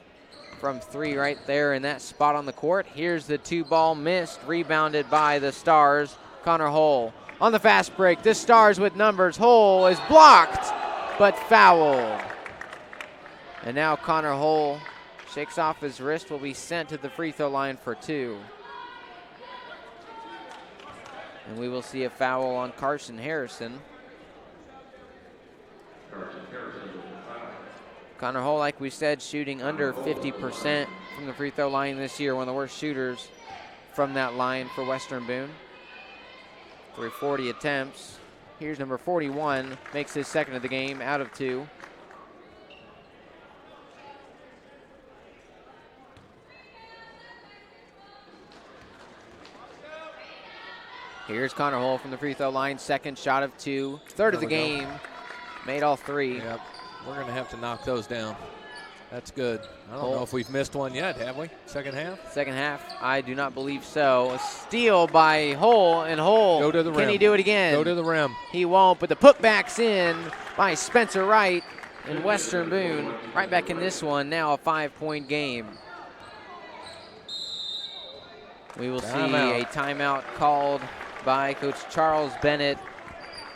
from 3 right there in that spot on the court. Here's the 2-ball missed, rebounded by the Stars. Connor Hull on the fast break. The Stars with numbers. Hull is blocked, but fouled. And now Connor Hull Shakes off his wrist, will be sent to the free throw line for 2. And we will see a foul on Carson Harrison. Connor Hull, like we said, shooting under 50% from the free throw line this year, one of the worst shooters from that line for Western Boone. For 40 attempts. Here's number 41, makes his second of the game, out of 2. Here's Connor Hull from the free throw line, second shot of 2. Third of the game, made all 3. Yep, we're going to have to knock those down. That's good. I don't know if we've missed one yet, have we? Second half? Second half, I do not believe so. A steal by Hull, and Hull, go to the rim. Can he do it again? Go to the rim. He won't, but the putback's in by Spencer Wright and Western Boone. Right back in this one, now a 5-point game. We will see a timeout called by Coach Charles Bennett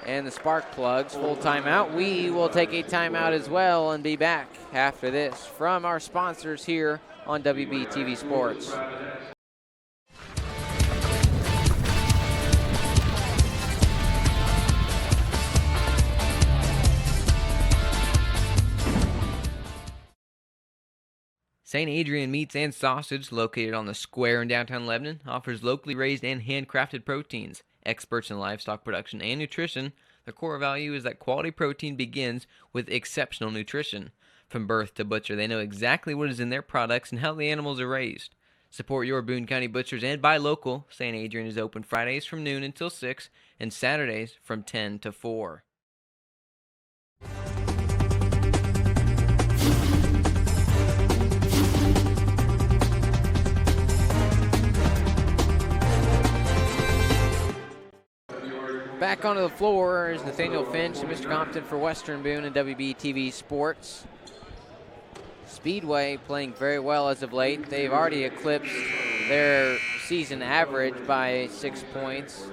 and the Spark Plugs. Full timeout. We will take a timeout as well and be back after this from our sponsors here on WBTV Sports. St. Adrian Meats and Sausage, located on the square in downtown Lebanon, offers locally raised and handcrafted proteins. Experts in livestock production and nutrition, their core value is that quality protein begins with exceptional nutrition. From birth to butcher, they know exactly what is in their products and how the animals are raised. Support your Boone County butchers and buy local. St. Adrian is open Fridays from noon until 6 and Saturdays from 10 to 4. Back onto the floor is Nathaniel Finch and Mr. Compton for Western Boone and WBTV Sports. Speedway playing very well as of late. They've already eclipsed their season average by 6 points.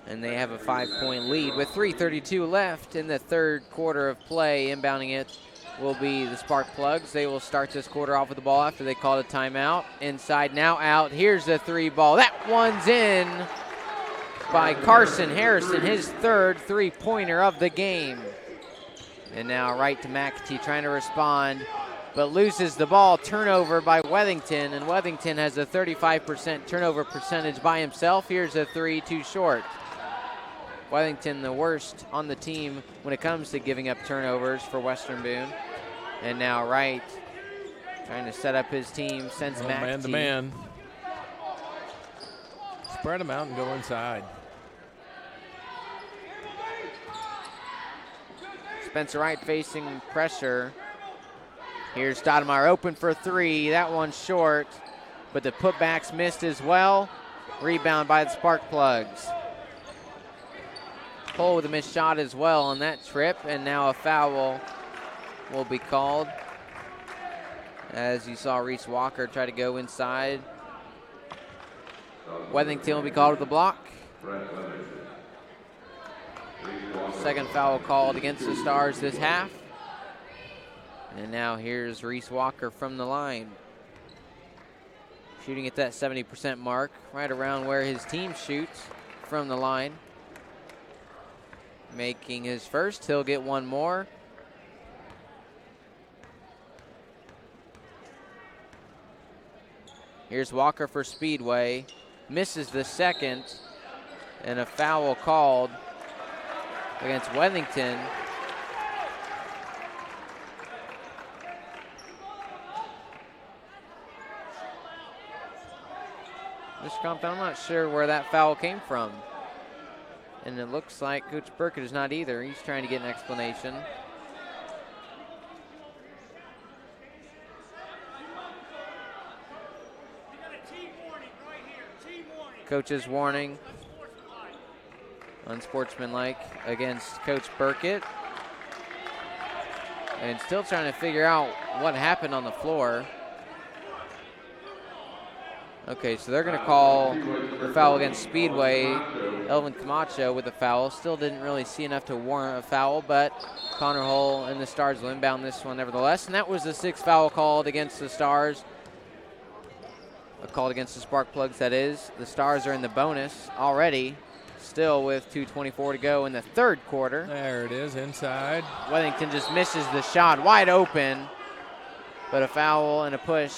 And they have a 5-point lead with 3:32 left in the third quarter of play. Inbounding it will be the Spark Plugs. They will start this quarter off with the ball after they called a timeout. Inside, now out. Here's the 3 ball. That one's in by Carson Harrison, his third 3-pointer of the game. And now right to McAtee trying to respond, but loses the ball. Turnover by Wethington, and Wethington has a 35% turnover percentage by himself. Here's a 3, too short. Wethington the worst on the team when it comes to giving up turnovers for Western Boone. And now Wright trying to set up his team, sends McAtee. Man to man. Spread them out and go inside. Spencer Wright facing pressure. Here's Stoudemire open for 3. That one's short, but the putbacks missed as well. Rebound by the Spark Plugs. Cole with a missed shot as well on that trip, and now a foul will be called. As you saw Reese Walker try to go inside. Wethington will be called with the block. Second foul called against the Stars this half. And now here's Reese Walker from the line. Shooting at that 70% mark, right around where his team shoots from the line. Making his first, he'll get one more. Here's Walker for Speedway. Misses the second, and a foul called against Wethington. Mr. Compton, I'm not sure where that foul came from. And it looks like Coach Burkett is not either. He's trying to get an explanation. Coach's warning. Unsportsmanlike against Coach Burkett. And still trying to figure out what happened on the floor. Okay, so they're going to call the foul against Speedway. Elvin Camacho with a foul. Still didn't really see enough to warrant a foul, but Connor Hull and the Stars will inbound this one nevertheless. And that was the sixth foul called against the Stars. Called against the Spark Plugs, that is. The Stars are in the bonus already, still with 2:24 to go in the third quarter. There it is, inside. Wellington just misses the shot, wide open, but a foul and a push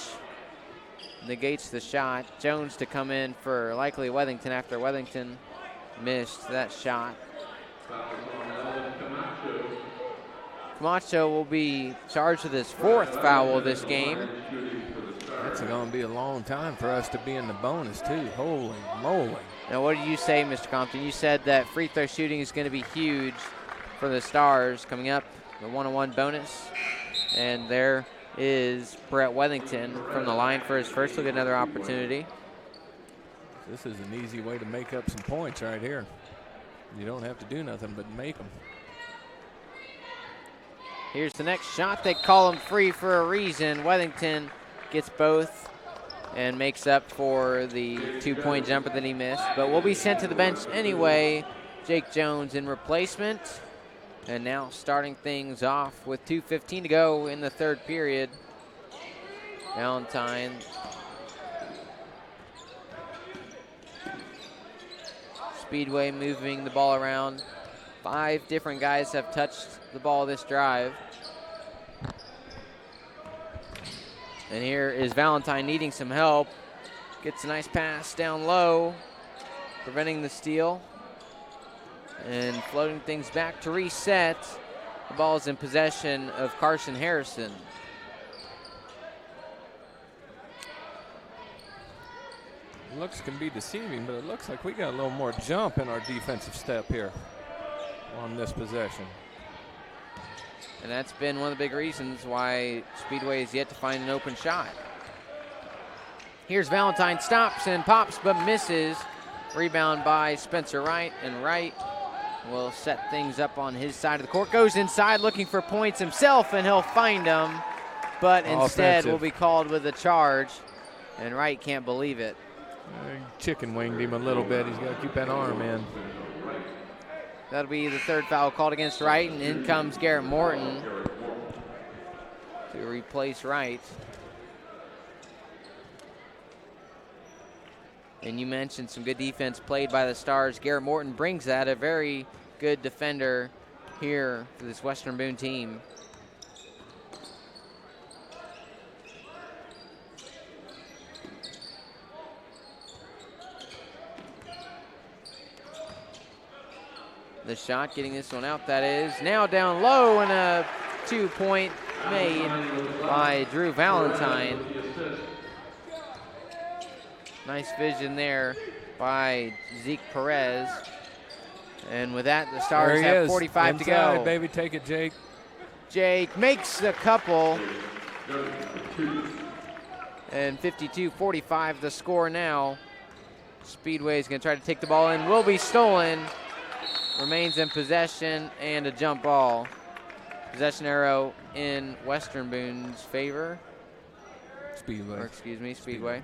negates the shot. Jones to come in for likely Wellington after Wellington missed that shot. Camacho will be charged with his fourth foul this game. That's going to be a long time for us to be in the bonus, too. Holy moly. Now, what did you say, Mr. Compton? You said that free throw shooting is going to be huge for the Stars coming up, the 1-on-1 bonus. And there is Brett Wellington from the line for his first. Look at another opportunity. This is an easy way to make up some points right here. You don't have to do nothing but make them. Here's the next shot. They call him free for a reason. Wellington gets both and makes up for the 2-point jumper that he missed, but will be sent to the bench anyway. Jake Jones in replacement. And now starting things off with 2:15 to go in the third period. Valentine. Speedway moving the ball around. 5 different guys have touched the ball this drive. And here is Valentine needing some help. Gets a nice pass down low, preventing the steal. And floating things back to reset. The ball is in possession of Carson Harrison. Looks can be deceiving, but it looks like we got a little more jump in our defensive step here on this possession. And that's been one of the big reasons why Speedway is yet to find an open shot. Here's Valentine, stops and pops but misses. Rebound by Spencer Wright, and Wright will set things up on his side of the court. Goes inside looking for points himself, and he'll find them, but instead will be called with a charge, and Wright can't believe it. Chicken winged him a little bit. He's got to keep that arm in. That'll be the third foul called against Wright, and in comes Garrett Morton to replace Wright. And you mentioned some good defense played by the Stars. Garrett Morton brings that, a very good defender here for this Western Boone team. The shot, getting this one out, that is. Now down low, and a 2-point made by Drew Valentine. Nice vision there by Zeke Perez. And with that, the Stars have 45 to go. Baby, take it, Jake. Jake makes the couple. And 52-45 the score now. Speedway is going to try to take the ball in. Will be stolen. Remains in possession, and a jump ball. Possession arrow in Western Boone's favor. Speedway. Or excuse me, Speedway.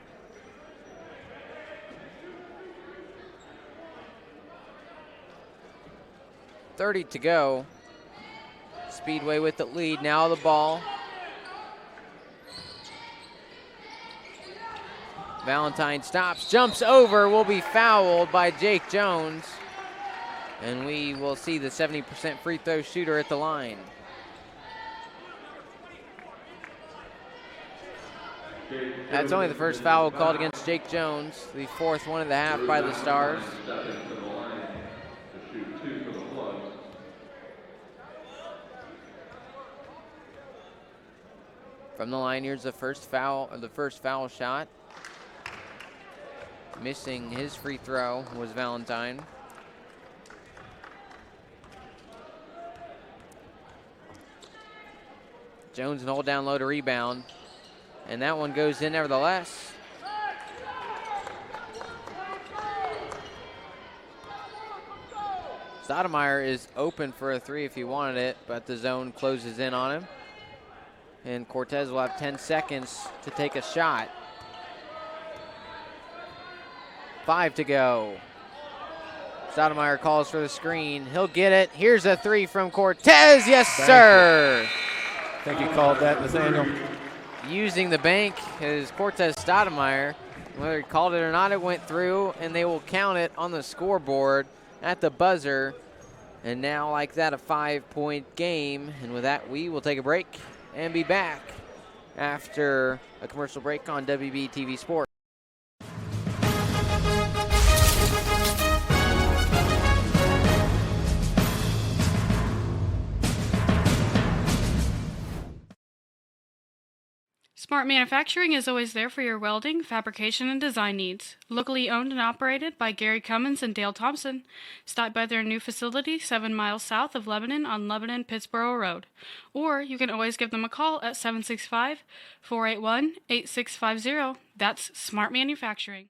.30 to go. Speedway with the lead. Now the ball. Valentine stops, jumps over, will be fouled by Jake Jones. And we will see the 70% free throw shooter at the line. That's only the first foul called against Jake Jones, the fourth one of the half by the Stars. From the line, here's the first foul shot. Missing his free throw was Valentine. Jones and hold down low to rebound. And that one goes in nevertheless. Stoudemire is open for a three if he wanted it, but the zone closes in on him. And Cortez will have 10 seconds to take a shot. 5 to go. Stoudemire calls for the screen. He'll get it. Here's a 3 from Cortez. Yes, sir. I think he called that, Nathaniel. Using the bank is Cortez Stoudemire. Whether he called it or not, it went through, and they will count it on the scoreboard at the buzzer. And now, like that, a 5-point game. And with that, we will take a break and be back after a commercial break on WBTV Sports. Smart Manufacturing is always there for your welding, fabrication, and design needs. Locally owned and operated by Gary Cummins and Dale Thompson. Stop by their new facility 7 miles south of Lebanon on Lebanon-Pittsboro Road. Or you can always give them a call at 765-481-8650. That's Smart Manufacturing.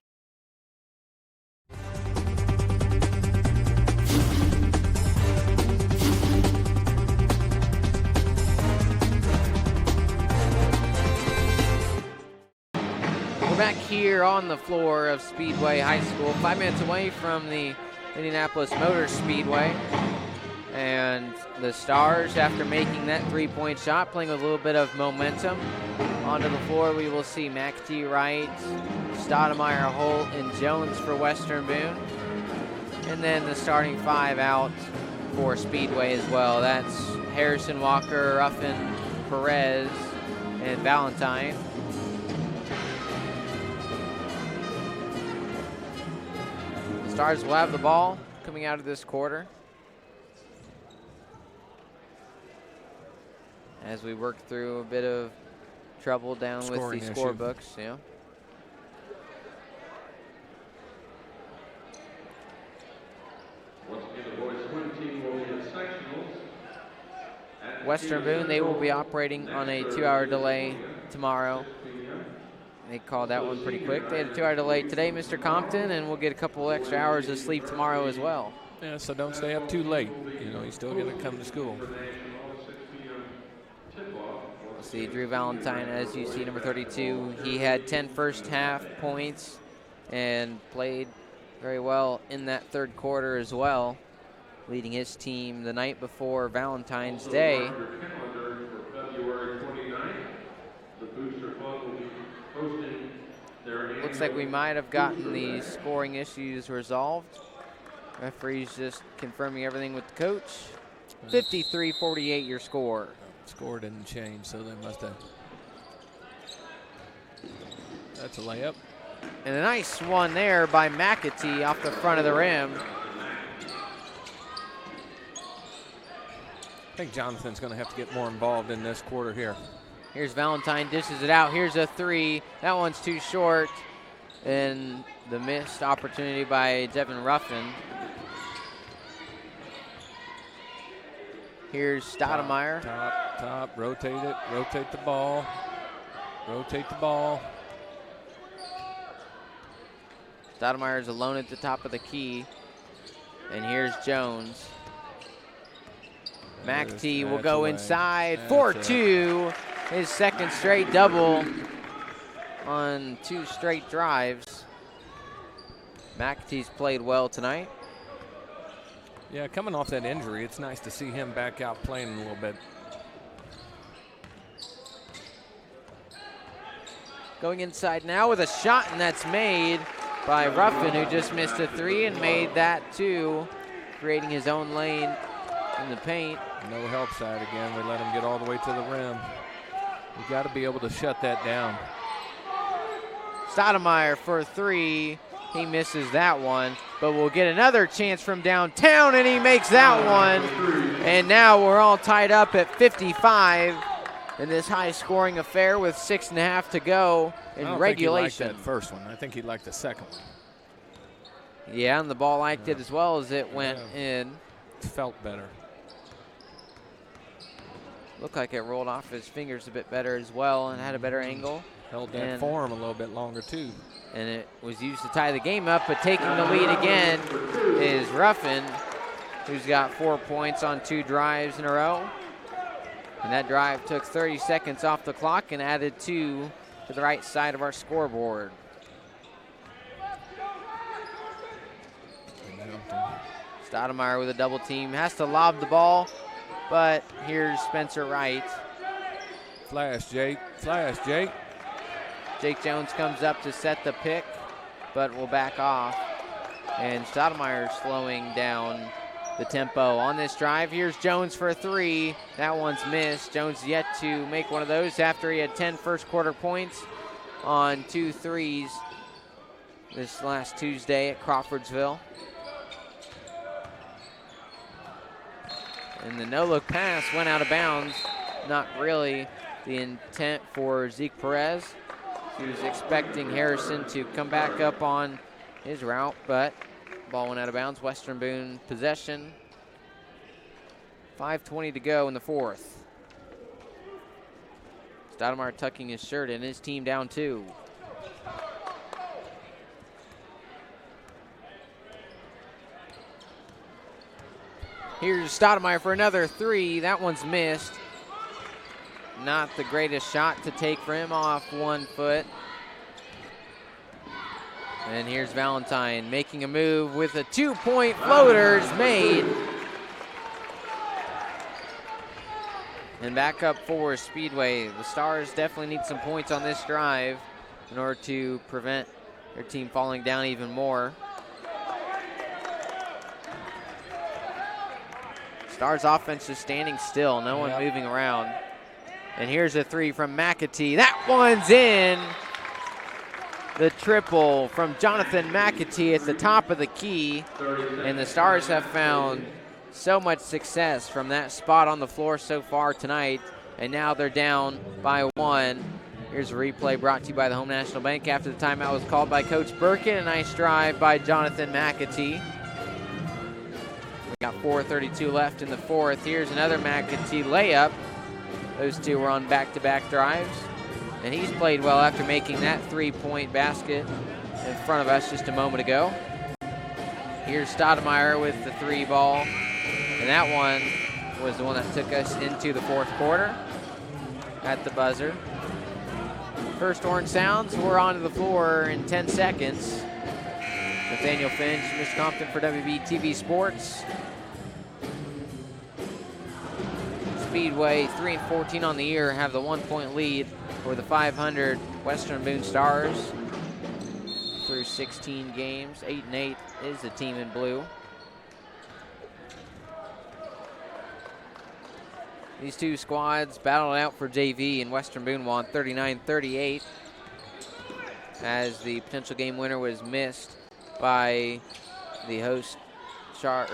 We're back here on the floor of Speedway High School, 5 minutes away from the Indianapolis Motor Speedway. And the Stars, after making that 3-point shot, playing with a little bit of momentum. Onto the floor, we will see McAtee, Wright, Stoudemire, Holt, and Jones for Western Boone. And then the starting 5 out for Speedway as well. That's Harrison, Walker, Ruffin, Perez, and Valentine. Stars will have the ball coming out of this quarter as we work through a bit of trouble down with the scorebooks. Yeah. Western Boone, they will be operating on a 2-hour delay tomorrow. They called that one pretty quick. They had a 2-hour delay today, Mr. Compton, and we'll get a couple extra hours of sleep tomorrow as well. Yeah, so don't stay up too late. You know, you still got to come to school. We'll see Drew Valentine, as you see, number 32. He had 10 first half points and played very well in that third quarter as well, leading his team the night before Valentine's Day. Looks like we might have gotten the scoring issues resolved. Referee's just confirming everything with the coach. 53-48 your score. Score didn't change, so they must have. That's a layup. And a nice one there by McAtee off the front of the rim. I think Jonathan's going to have to get more involved in this quarter here. Here's Valentine, dishes it out. Here's a 3. That one's too short. And the missed opportunity by Devin Ruffin. Here's Stoudemire. Top, rotate it, rotate the ball. Rotate the ball. Stoudemire is alone at the top of the key. And here's Jones. McAtee will go inside. 4-2. His second straight double on 2 straight drives. McAtee's played well tonight. Yeah, coming off that injury, it's nice to see him back out playing a little bit. Going inside now with a shot, and that's made by Ruffin, who just missed a 3 and made that 2, creating his own lane in the paint. No help side again. We let him get all the way to the rim. You got to be able to shut that down. Stoudemire for a 3. He misses that one, but we'll get another chance from downtown, and he makes that one. And now we're all tied up at 55 in this high-scoring affair with 6.5 to go in regulation. I don't think he liked that first one. I think he liked the second one. Yeah, and the ball liked it as well as it went in. It felt better. Looked like it rolled off his fingers a bit better as well and had a better angle. Held that form a little bit longer too. And it was used to tie the game up, but taking the lead again is Ruffin, who's got 4 points on 2 drives in a row. And that drive took 30 seconds off the clock and added 2 to the right side of our scoreboard. Stoudemire with a double team, has to lob the ball, but here's Spencer Wright. Flash, Jake. Flash, Jake. Jake Jones comes up to set the pick, but will back off. And Stoudemire slowing down the tempo on this drive. Here's Jones for a three. That one's missed. Jones yet to make one of those after he had 10 first quarter points on 2 threes this last Tuesday at Crawfordsville. And the no-look pass went out of bounds. Not really the intent for Zeke Perez. He was expecting Harrison to come back up on his route, but ball went out of bounds. Western Boone possession. 5:20 to go in the fourth. Stoudemire tucking his shirt in, his team down 2. Here's Stoudemire for another three. That one's missed. Not the greatest shot to take for him, off 1 foot. And here's Valentine making a move with a 2-point floater. It's made. And back up for Speedway. The Stars definitely need some points on this drive in order to prevent their team falling down even more. Stars offense just standing still, no one moving around. And here's a three from McAtee. That one's in. The triple from Jonathan McAtee at the top of the key. And the Stars have found so much success from that spot on the floor so far tonight. And now they're down by 1. Here's a replay brought to you by the Home National Bank after the timeout was called by Coach Burkett. A nice drive by Jonathan McAtee. We got 4:32 left in the fourth. Here's another McAtee layup. Those two were on back-to-back drives. And he's played well after making that 3-point basket in front of us just a moment ago. Here's Stoudemire with the 3 ball. And that one was the one that took us into the fourth quarter at the buzzer. First horn sounds, we're onto the floor in 10 seconds. Nathaniel Finch, Miss Compton for WBTV Sports. Speedway 3-14 on the year, have the 1-point lead for the 500 Western Boone Stars through 16 games. 8-8 is the team in blue. These two squads battled out for JV, and Western Boone won 39-38 as the potential game winner was missed by the host, Spark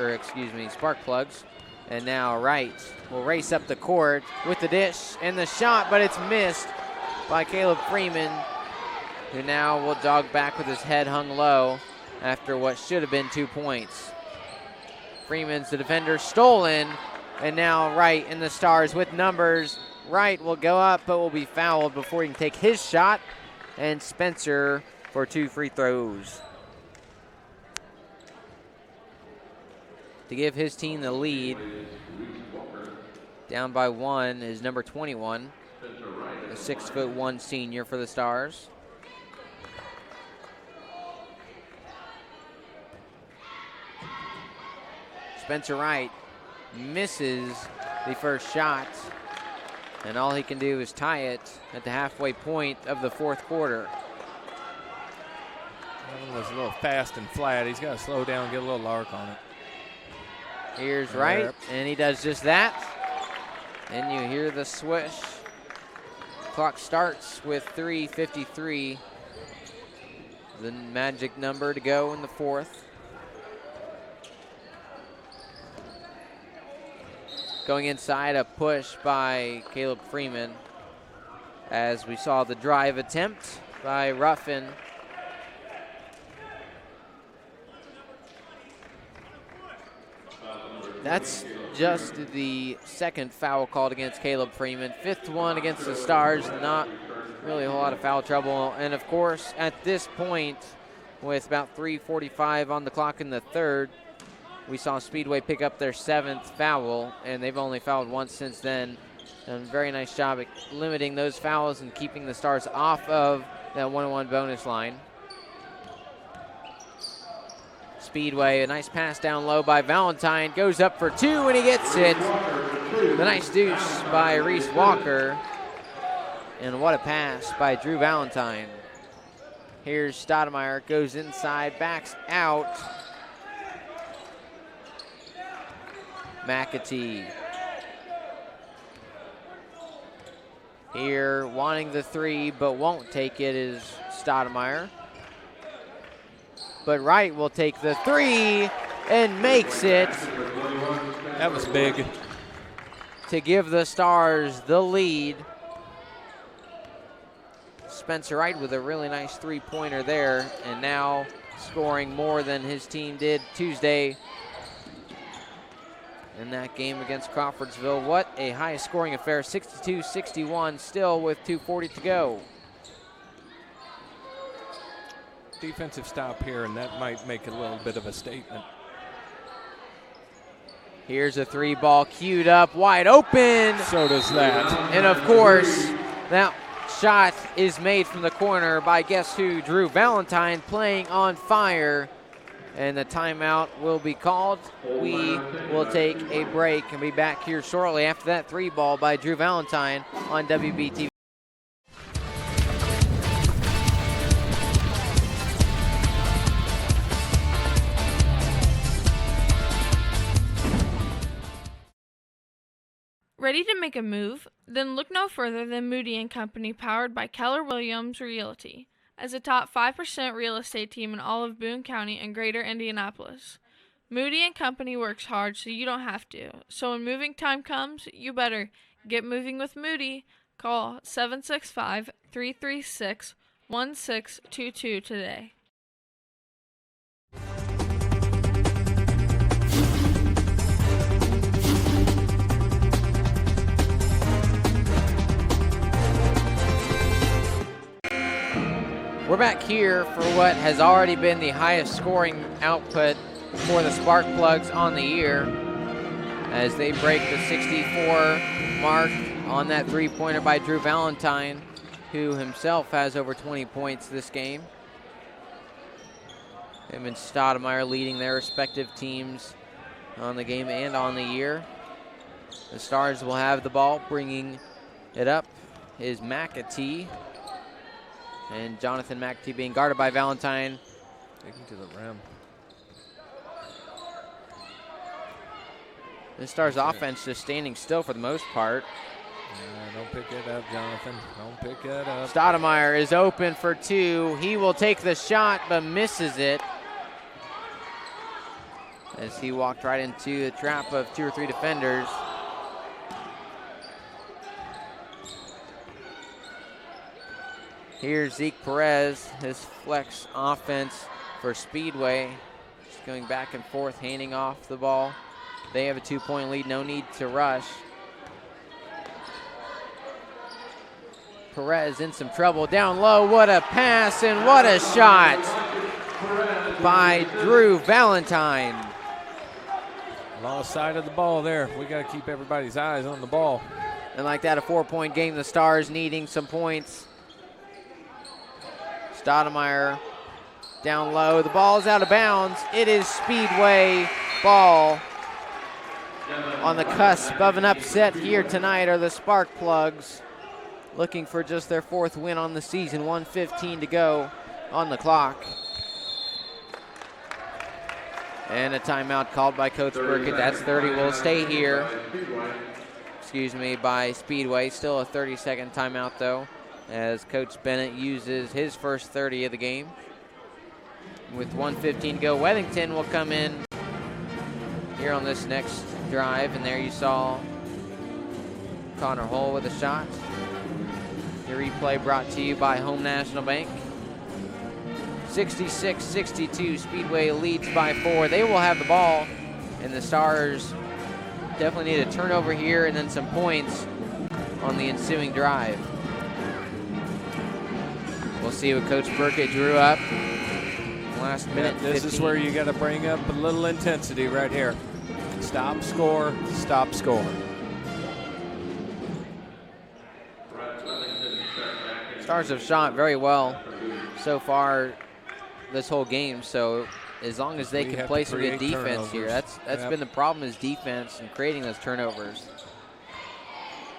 Plugs. And now Wright will race up the court with the dish and the shot, but it's missed by Caleb Freeman, who now will jog back with his head hung low after what should have been 2 points. Freeman's the defender, stolen, and now Wright and the Stars with numbers. Wright will go up, but will be fouled before he can take his shot, and Spencer for 2 free throws. To give his team the lead, down by 1 is number 21, a 6'1" senior for the Stars. Spencer Wright misses the first shot, and all he can do is tie it at the halfway point of the fourth quarter. That one was a little fast and flat. He's got to slow down and get a little arc on it. Here's Wright, and he does just that. And you hear the swish. Clock starts with 3:53. The magic number to go in the fourth. Going inside, a push by Caleb Freeman, as we saw the drive attempt by Ruffin. That's just the second foul called against Caleb Freeman. 5th one against the Stars. Not really a whole lot of foul trouble. And of course, at this point, with about 3:45 on the clock in the third, we saw Speedway pick up their 7th foul, and they've only fouled once since then. And very nice job at limiting those fouls and keeping the Stars off of that 1-on-1 bonus line. Speedway. A nice pass down low by Valentine. Goes up for two, and he gets it. The nice deuce by Reese Walker. And what a pass by Drew Valentine. Here's Stoudemire, goes inside, backs out. McAtee. Here, wanting the three, but won't take it, is Stoudemire. But Wright will take the three and makes it. That was big. To give the Stars the lead. Spencer Wright with a really nice three-pointer there, and now scoring more than his team did Tuesday in that game against Crawfordsville. What a high-scoring affair, 62-61, still with 2:40 to go. Defensive stop here, and that might make a little bit of a statement. Here's a three ball queued up, wide open. So does that. And of course, that shot is made from the corner by guess who? Drew Valentine, playing on fire. And the timeout will be called. We will take a break and be back here shortly after that three ball by Drew Valentine on WBTV. Ready to make a move? Then look no further than Moody & Company, powered by Keller Williams Realty, as a top 5% real estate team in all of Boone County and greater Indianapolis. Moody & Company works hard so you don't have to. So when moving time comes, you better get moving with Moody. Call 765-336-1622 today. We're back here for what has already been the highest scoring output for the Spark Plugs on the year as they break the 64 mark on that three-pointer by Drew Valentine, who himself has over 20 points this game. Him and Stoudemire leading their respective teams on the game and on the year. The Stars will have the ball. Bringing it up is McAtee. And Jonathan McAtee being guarded by Valentine. Taking to the rim. The Stars offense just standing still for the most part. Don't pick it up, Jonathan. Don't pick it up. Stoudemire is open for two. He will take the shot, but misses it, as he walked right into the trap of two or three defenders. Here's Zeke Perez, his flex offense for Speedway. Just going back and forth, handing off the ball. They have a 2-point lead, no need to rush. Perez in some trouble, down low, what a pass and what a shot by Drew Valentine. Lost side of the ball there. We got to keep everybody's eyes on the ball. And like that, a 4-point game, the Stars needing some points. Stoudemire down low. The ball's out of bounds. It is Speedway ball. On the cusp of an upset here tonight are the Spark Plugs, looking for just their fourth win on the season. 1:15 to go on the clock. And a timeout called by Coach Burkett. That's 30. Will stay here. Excuse me, by Speedway. Still a 30-second timeout, though, as Coach Bennett uses his first 30 of the game. With 1:15 to go, Weddington will come in here on this next drive, and there you saw Connor Hull with a shot. The replay brought to you by Home National Bank. 66-62, Speedway leads by 4. They will have the ball, and the Stars definitely need a turnover here and then some points on the ensuing drive. We'll see what Coach Burkett drew up. Last minute, yeah, this 15. is where you got to bring up a little intensity right here. Stop, score, stop, score. Stars have shot very well so far this whole game, so as long as they We can have play to some good create defense here. turnovers. That's Yep. been the problem, is defense and creating those turnovers.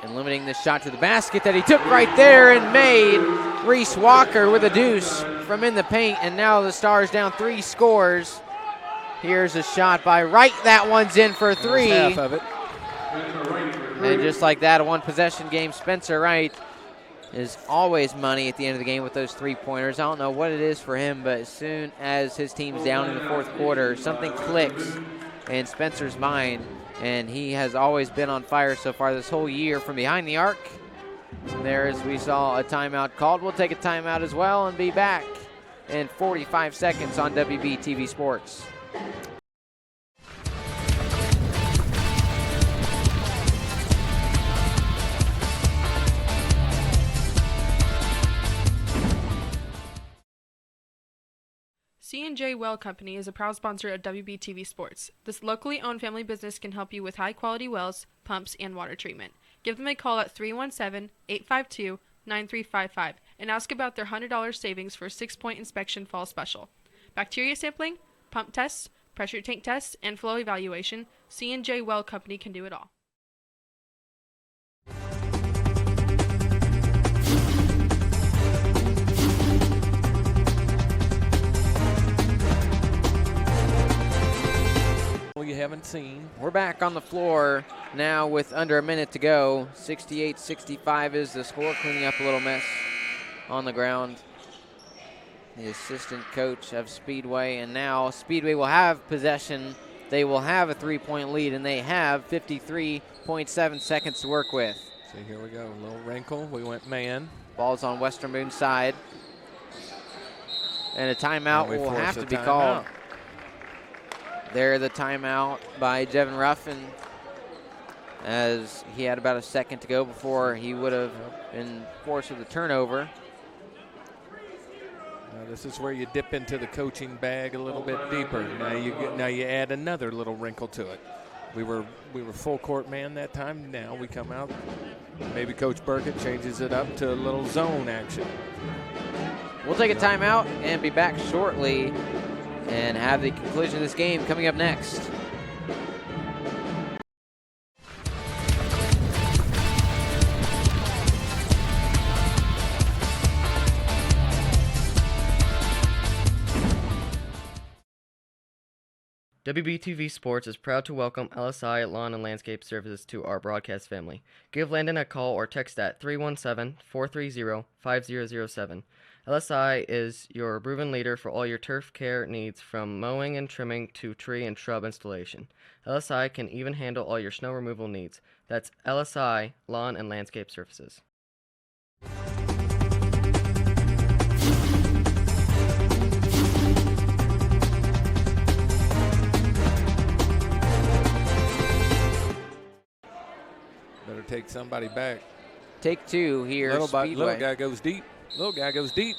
And limiting the shot to the basket that he took right there and made. Reese Walker with a deuce from in the paint, and now the Stars down 3 scores. Here's a shot by Wright. That one's in for 3. Half of it. And just like that, a one-possession game. Spencer Wright is always money at the end of the game with those 3-pointers. I don't know what it is for him, but as soon as his team's down in the fourth quarter, something clicks in Spencer's mind, and he has always been on fire so far this whole year from behind the arc. There, as we saw a timeout called. We'll take a timeout as well and be back in 45 seconds on WBTV Sports. C&J Well Company is a proud sponsor of WBTV Sports. This locally owned family business can help you with high-quality wells, pumps, and water treatment. Give them a call at 317-852-9355 and ask about their $100 savings for a 6-point inspection fall special. Bacteria sampling, pump tests, pressure tank tests, and flow evaluation, C&J Well Company can do it all. You haven't seen. We're back on the floor now with under a minute to go. 68-65 is the score, cleaning up a little mess on the ground. The assistant coach of Speedway, and now Speedway will have possession. They will have a 3-point lead, and they have 53.7 seconds to work with. See, here we go. A little wrinkle. We went man. Ball's on Western Boone side. And a timeout And we will force have a to be timeout. called. There, the timeout by Jevin Ruffin, as he had about a second to go before he would have been forced with a turnover. Now this is where you dip into the coaching bag a little bit deeper. Now you add another little wrinkle to it. We were full court man that time. Now we come out. Maybe Coach Burkett changes it up to a little zone action. We'll take a timeout and be back shortly and have the conclusion of this game coming up next. WBTV Sports is proud to welcome LSI Lawn and Landscape Services to our broadcast family. Give Landon a call or text at 317-430-5007. LSI is your proven leader for all your turf care needs, from mowing and trimming to tree and shrub installation. LSI can even handle all your snow removal needs. That's LSI Lawn and Landscape Services. Better take somebody back. Take two here, Little Speedway. guy goes deep. Little guy goes deep.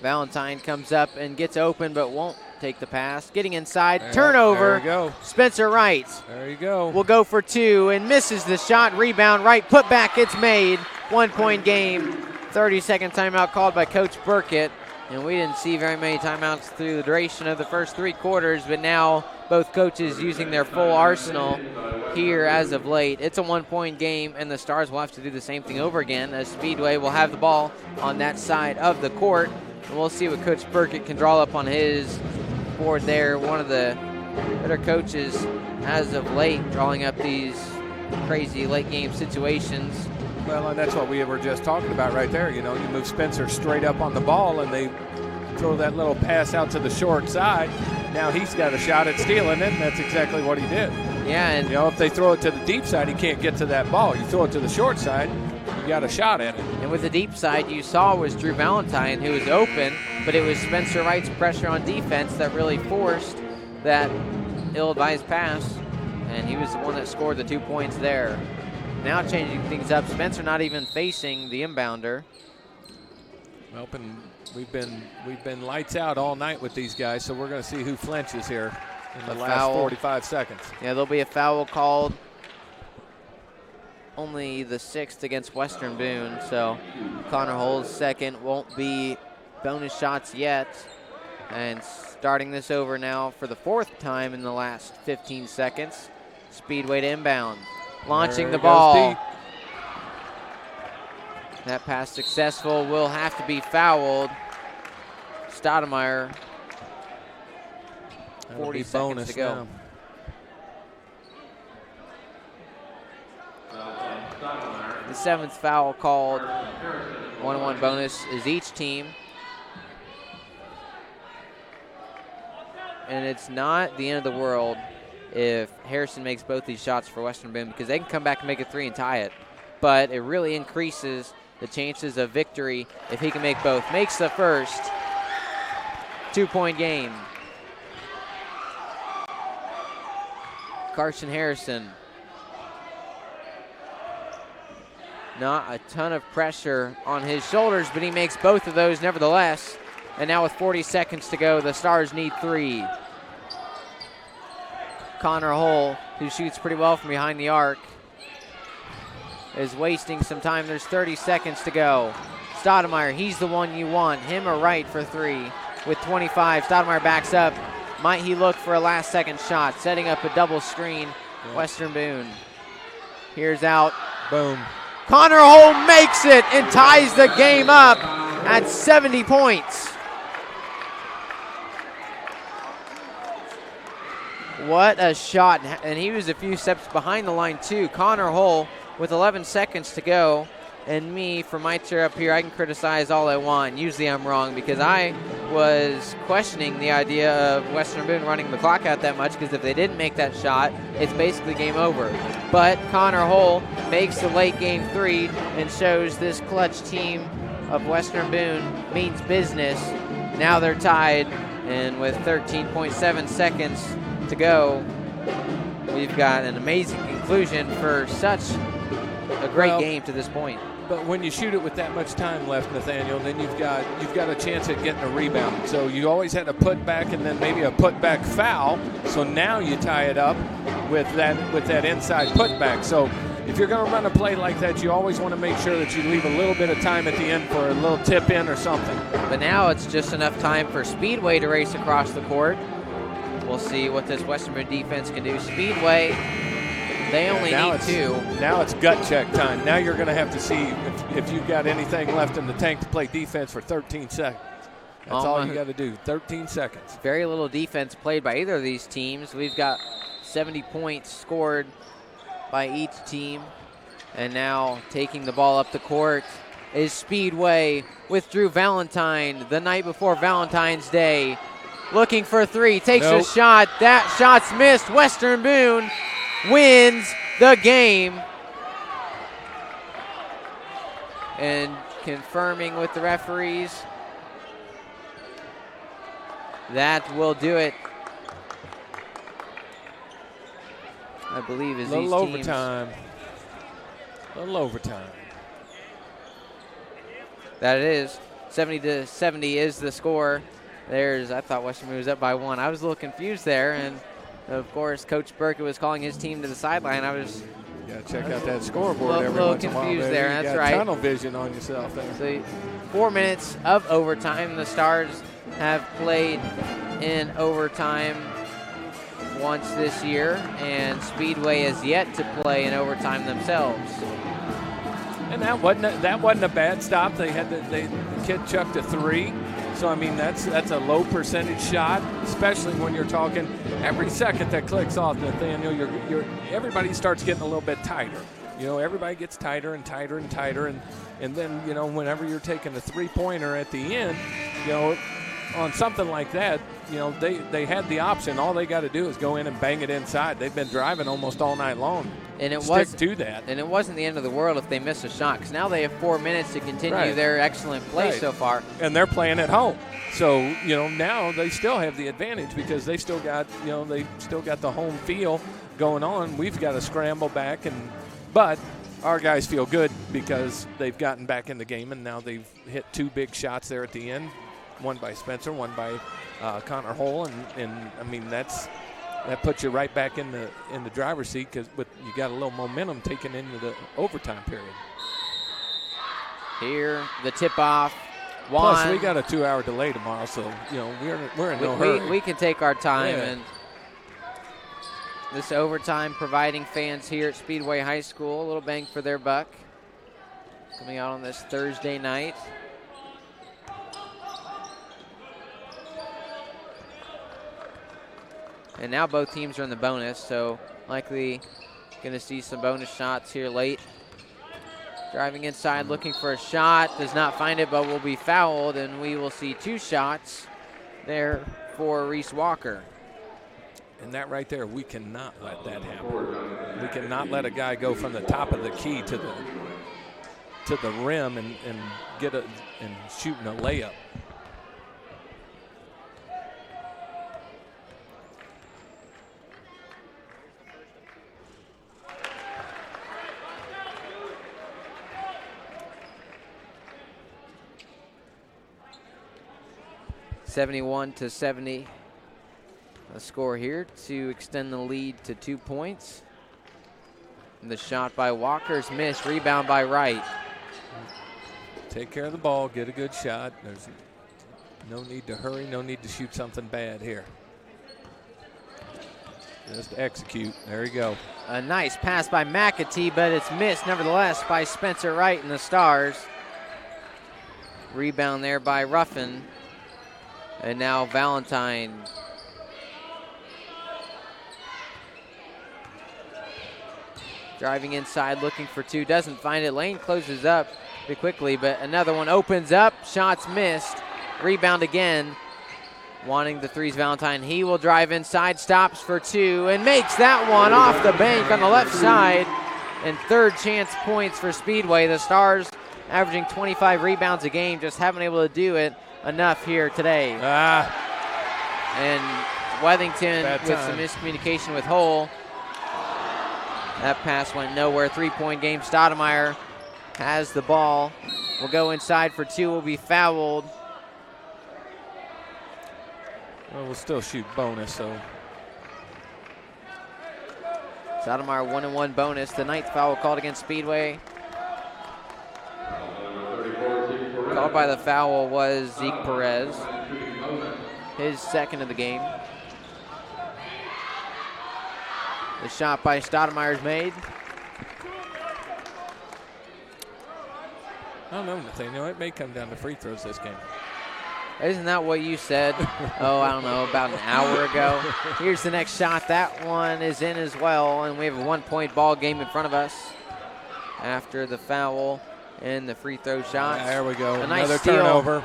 Valentine comes up and gets open but won't take the pass. Getting inside, There- turnover. there you go. Spencer Wright There you go. will go for two and misses the shot. Rebound, Wright, put back, it's made. 1-point game. 30-second timeout called by Coach Burkett. And we didn't see very many timeouts through the duration of the first 3 quarters, but now both coaches using their full arsenal here as of late. It's a 1-point game, and the Stars will have to do the same thing over again, as Speedway will have the ball on that side of the court. And we'll see what Coach Burkett can draw up on his board there. One of the better coaches as of late, drawing up these crazy late game situations. Well, and that's what we were just talking about right there. You know, you move Spencer straight up on the ball, and they throw that little pass out to the short side. Now he's got a shot at stealing it, and that's exactly what he did. Yeah, and you know, if they throw it to the deep side, he can't get to that ball. You throw it to the short side, you got a shot at it. And with the deep side, you saw was Drew Valentine, who was open, but it was Spencer Wright's pressure on defense that really forced that ill-advised pass, and he was the one that scored the 2 points there. Now changing things up, Spencer not even facing the inbounder. Well, and we've been lights out all night with these guys, so we're going to see who flinches here in the last Foul. 45 seconds. Yeah, there'll be a foul called. Only the 6th against Western Boone, so Connor Holds second. Won't be bonus shots yet. And starting this over now for the 4th time in the last 15 seconds. Speedway to inbound. Launching There the it goes ball. deep. That pass successful, will have to be fouled. Stoudemire. That'll 40 be seconds bonus to go. now. The 7th foul called. 1-1 bonus is each team. And it's not the end of the world if Harrison makes both these shots for Western Boone, because they can come back and make a 3 and tie it. But it really increases the chances of victory if he can make both. Makes the first. 2-point game. Carson Harrison. Not a ton of pressure on his shoulders, but he makes both of those nevertheless. And now with 40 seconds to go, the Stars need 3. Connor Hull, who shoots pretty well from behind the arc, is wasting some time. There's 30 seconds to go. Stoudemire, he's the one you want. Him or right for 3 with 25. Stoudemire backs up. Might he look for a last-second shot, setting up a double screen. Yeah. Western Boone. Here's out. Boom. Connor Hull makes it and ties the game up at 70 points. What a shot, and he was a few steps behind the line too. Connor Hull with 11 seconds to go, and me, from my chair up here, I can criticize all I want. Usually I'm wrong, because I was questioning the idea of Western Boone running the clock out that much, because if they didn't make that shot, it's basically game over. But Connor Hull makes the late game 3 and shows this clutch team of Western Boone means business. Now they're tied, and with 13.7 seconds to go, we've got an amazing conclusion for such a great game to this point. But when you shoot it with that much time left, Nathaniel, then you've got a chance at getting a rebound. So you always had a putback and then maybe a putback foul. So now you tie it up with that inside putback. So if you're going to run a play like that, you always want to make sure that you leave a little bit of time at the end for a little tip in or something. But now it's just enough time for Speedway to race across the court. We'll see what this Western Boone defense can do. Speedway, they only need 2. Now it's gut check time. Now you're going to have to see if you've got anything left in the tank to play defense for 13 seconds. That's all you got to do, 13 seconds. Very little defense played by either of these teams. We've got 70 points scored by each team. And now taking the ball up the court is Speedway with Drew Valentine the night before Valentine's Day. Looking for 3, takes a shot. That shot's missed. Western Boone wins the game. And confirming with the referees, that will do it. I believe is these teams. Overtime. Little overtime. That it is. 70-70 is the score. I thought Western Boone was up by 1. I was a little confused there, and of course, Coach Burkett was calling his team to the sideline. I was got to check out that scoreboard every little once in a while. confused there. You That's got right. Tunnel vision on yourself there. So 4 minutes of overtime. The Stars have played in overtime once this year, and Speedway has yet to play in overtime themselves. And that wasn't a bad stop. The kid chucked a 3. So I mean that's a low percentage shot, especially when you're talking every second that clicks off, Nathaniel. Everybody starts getting a little bit tighter. Everybody gets tighter and tighter and tighter, and then whenever you're taking a 3-pointer at the end, on something like that, they had the option. All they got to do is go in and bang it inside. They've been driving almost all night long. And it Stick to that. And it wasn't the end of the world if they missed a shot, because now they have 4 minutes to continue their excellent play so far. And they're playing at home, so now they still have the advantage because they still got the home feel going on. We've got to scramble back, but our guys feel good because they've gotten back in the game, and now they've hit 2 big shots there at the end. One by Spencer, one by Connor Hull, and I mean that puts you right back in the driver's seat because you got a little momentum taken into the overtime period. Here, the tip-off Plus, we got a 2-hour delay tomorrow, so we're in no hurry. We can take our time, Yeah. and this overtime providing fans here at Speedway High School a little bang for their buck. Coming out on this Thursday night. And now both teams are in the bonus, so likely going to see some bonus shots here late. Driving inside, looking for a shot. Does not find it, but will be fouled, and we will see 2 shots there for Reese Walker. And that right there, we cannot let that happen. We cannot let a guy go from the top of the key to the rim and shooting a layup. (71-70). The score here to extend the lead to 2 points. And the shot by Walker's missed. Rebound by Wright. Take care of the ball, get a good shot. There's no need to hurry, no need to shoot something bad here. Just execute. There you go. A nice pass by McAtee, but it's missed nevertheless by Spencer Wright and the Stars. Rebound there by Ruffin. And now Valentine. Driving inside, looking for 2, doesn't find it. Lane closes up pretty quickly, but another one opens up. Shots missed. Rebound again. Wanting the threes, Valentine. He will drive inside, stops for 2, and makes that one off the bank on the left side. And third chance points for Speedway. The Stars averaging 25 rebounds a game, just haven't been able to do it enough here today. And Wethington with some miscommunication with Hull. That pass went nowhere. 3-point game. Stoudemire has the ball. Will go inside for 2. Will be fouled. Well, we'll still shoot bonus, so. Stoudemire 1-1 bonus. The 9th foul called against Speedway. Called by the foul was Zeke Perez. His second of the game. The shot by Stoudemire is made. I don't know, Nathaniel. It may come down to free throws this game. Isn't that what you said, I don't know, about an hour ago? Here's the next shot. That one is in as well, and we have a 1-point ball game in front of us after the foul and the free throw shots. There we go. A Another nice steal. turnover.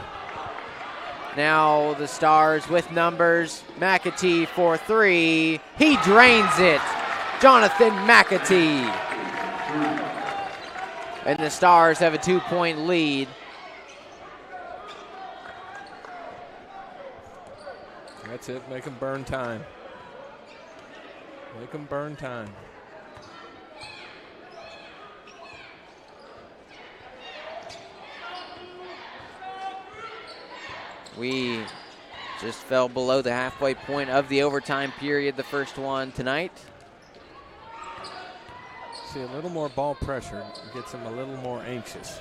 Now the Stars with numbers. McAtee for 3. He drains it. Jonathan McAtee. And the Stars have a 2-point lead. That's it. Make them burn time. Make them burn time. We just fell below the halfway point of the overtime period, the first one tonight. See a little more ball pressure. Gets them a little more anxious.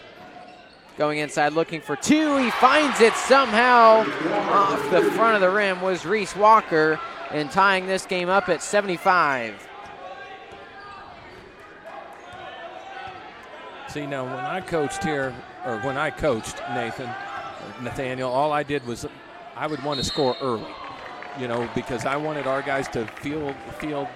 Going inside looking for 2. He finds it somehow off the front of the rim was Reese Walker, and tying this game up at 75. See, now when I coached here, or when I coached Nathaniel, all I did was I would want to score early, because I wanted our guys to feel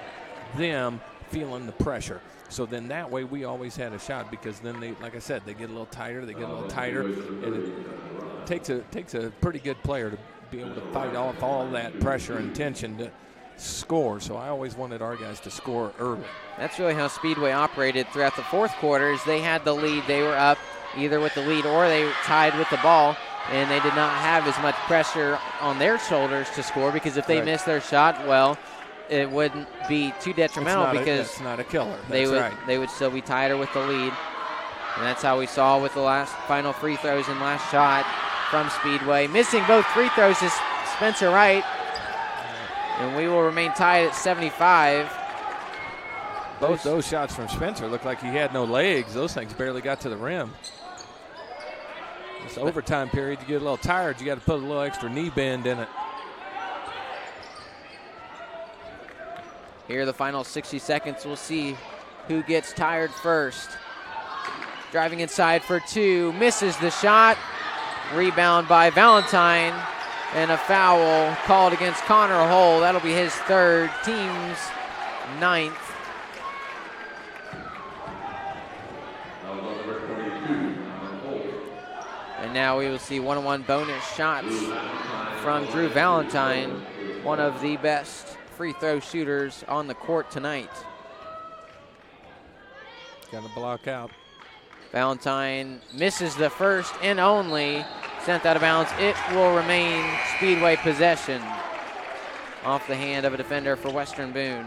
them feeling the pressure. So then that way we always had a shot, because then they, like I said, they get a little tighter, and it takes a pretty good player to be able to fight off all that pressure and tension to score. So I always wanted our guys to score early. That's really how Speedway operated throughout the fourth quarters. They had the lead. They were up either with the lead or they tied with the ball, and they did not have as much pressure on their shoulders to score, because if they missed their shot, well, it wouldn't be too detrimental, because it's not a killer. They would still be tighter with the lead. And that's how we saw with the last final free throws and last shot from Speedway. Missing both free throws is Spencer Wright. And we will remain tied at 75. Both those shots from Spencer looked like he had no legs. Those things barely got to the rim. This overtime period, you get a little tired. You got to put a little extra knee bend in it. Here are the final 60 seconds. We'll see who gets tired first. Driving inside for two, misses the shot. Rebound by Valentine, and a foul called against Connor Hull. That'll be his third, team's ninth. And now we will see one-on-one bonus shots from Drew Valentine, one of the best free throw shooters on the court tonight. Got to block out. Valentine misses the first and only, sent out of bounds. It will remain Speedway possession off the hand of a defender for Western Boone.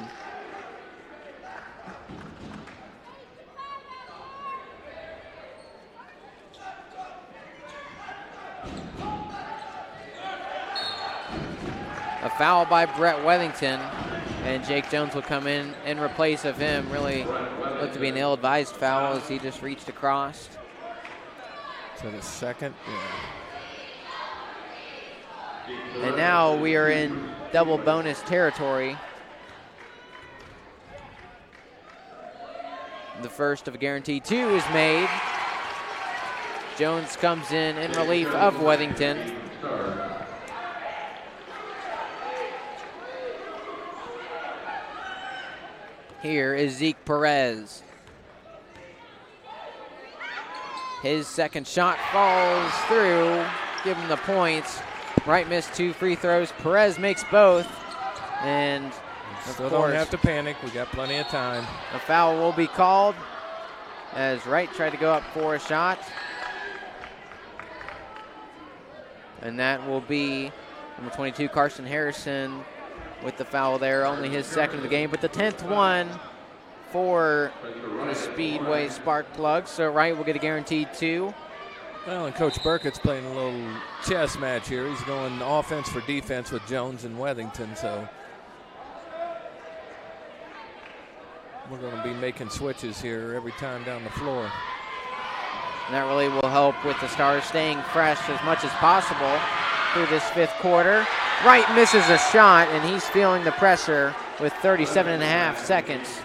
A foul by Brett Wethington, and Jake Jones will come in replace of him. Really looked to be an ill-advised foul as he just reached across. To the second, yeah. And now we are in double bonus territory. The first of a guaranteed two is made. Jones comes in relief of Wethington. Here is Zeke Perez. His second shot falls through, give him the points. Wright missed two free throws. Perez makes both. And still don't have to panic. We got plenty of time. A foul will be called as Wright tried to go up for a shot. And that will be number 22, Carson Harrison, with the foul there. Only his second of the game, but the 10th one for the Speedway Spark Plugs. So Wright will get a guaranteed two. Well, and Coach Burkett's playing a little chess match here. He's going offense for defense with Jones and Wethington, so we're going to be making switches here every time down the floor. And that really will help with the Stars staying fresh as much as possible through this fifth quarter. Wright misses a shot, and he's feeling the pressure with 37 and a half seconds.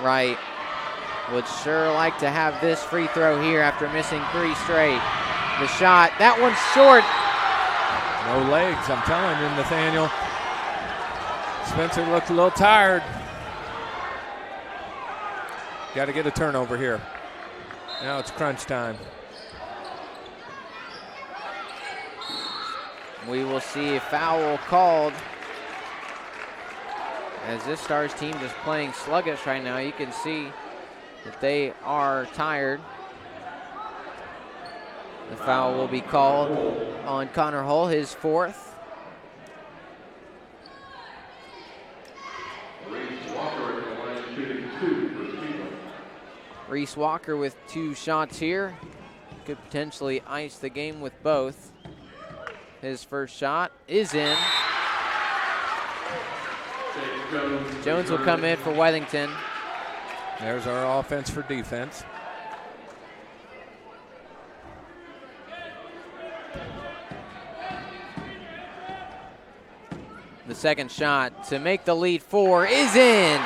Wright would sure like to have this free throw here after missing three straight. The shot, that one's short. No legs, I'm telling you, Nathaniel. Spencer looked a little tired. Got to get a turnover here. Now it's crunch time. We will see a foul called as this Stars team just playing sluggish right now. You can see that they are tired. The foul will be called on Connor Hull, his fourth. Reese Walker with two shots here. Could potentially ice the game with both. His first shot is in. Jones will come in for Wethington. There's our offense for defense. The second shot to make the lead four is in.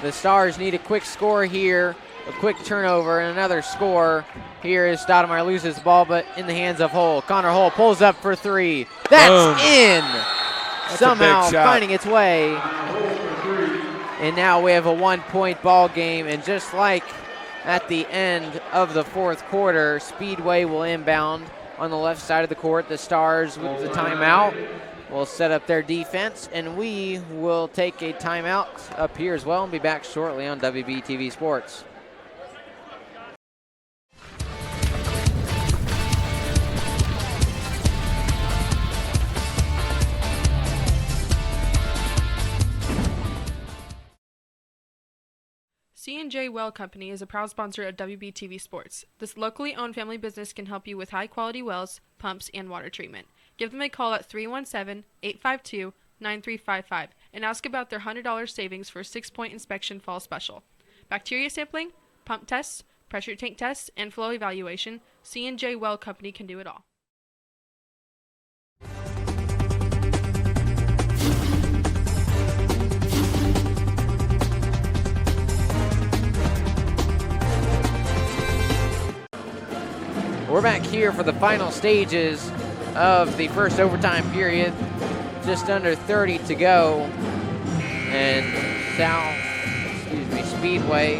The Stars need a quick score here, a quick turnover, and another score. Here is Stoudemire, loses the ball, but in the hands of Hull. Connor Hull pulls up for three. That's Boom. in. That's somehow a big shot. finding its way. And now we have a 1-point ball game, and just like at the end of the fourth quarter, Speedway will inbound on the left side of the court. The Stars with the timeout will set up their defense, and we will take a timeout up here as well and be back shortly on WBTV Sports. C&J Well Company is a proud sponsor of WBTV Sports. This locally owned family business can help you with high-quality wells, pumps, and water treatment. Give them a call at 317-852-9355 and ask about their $100 savings for a 6-point inspection fall special. Bacteria sampling, pump tests, pressure tank tests, and flow evaluation, C&J Well Company can do it all. We're back here for the final stages of the first overtime period. Just under 30 to go. And Speedway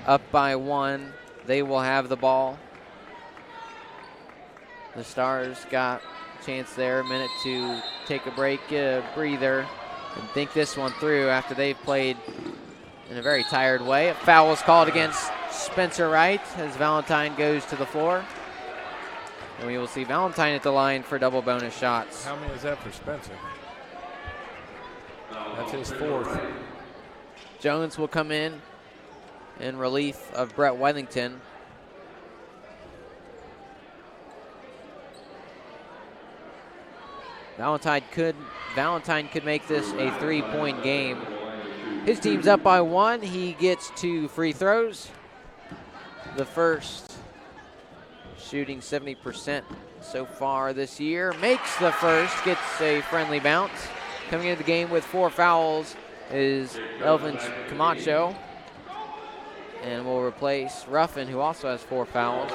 up by 1. They will have the ball. The Stars got a chance there, a minute to take a break, get a breather, and think this one through after they've played in a very tired way. A foul is called against Spencer Wright as Valentine goes to the floor. And we will see Valentine at the line for double bonus shots. How many is that for Spencer? That's his 4th. Jones will come in relief of Brett Wellington. Valentine could make this a 3-point game. His team's up by 1. He gets 2 free throws. The first, shooting 70% so far this year. Makes the first, gets a friendly bounce. Coming into the game with 4 fouls is Elvin Camacho. And will replace Ruffin, who also has 4 fouls.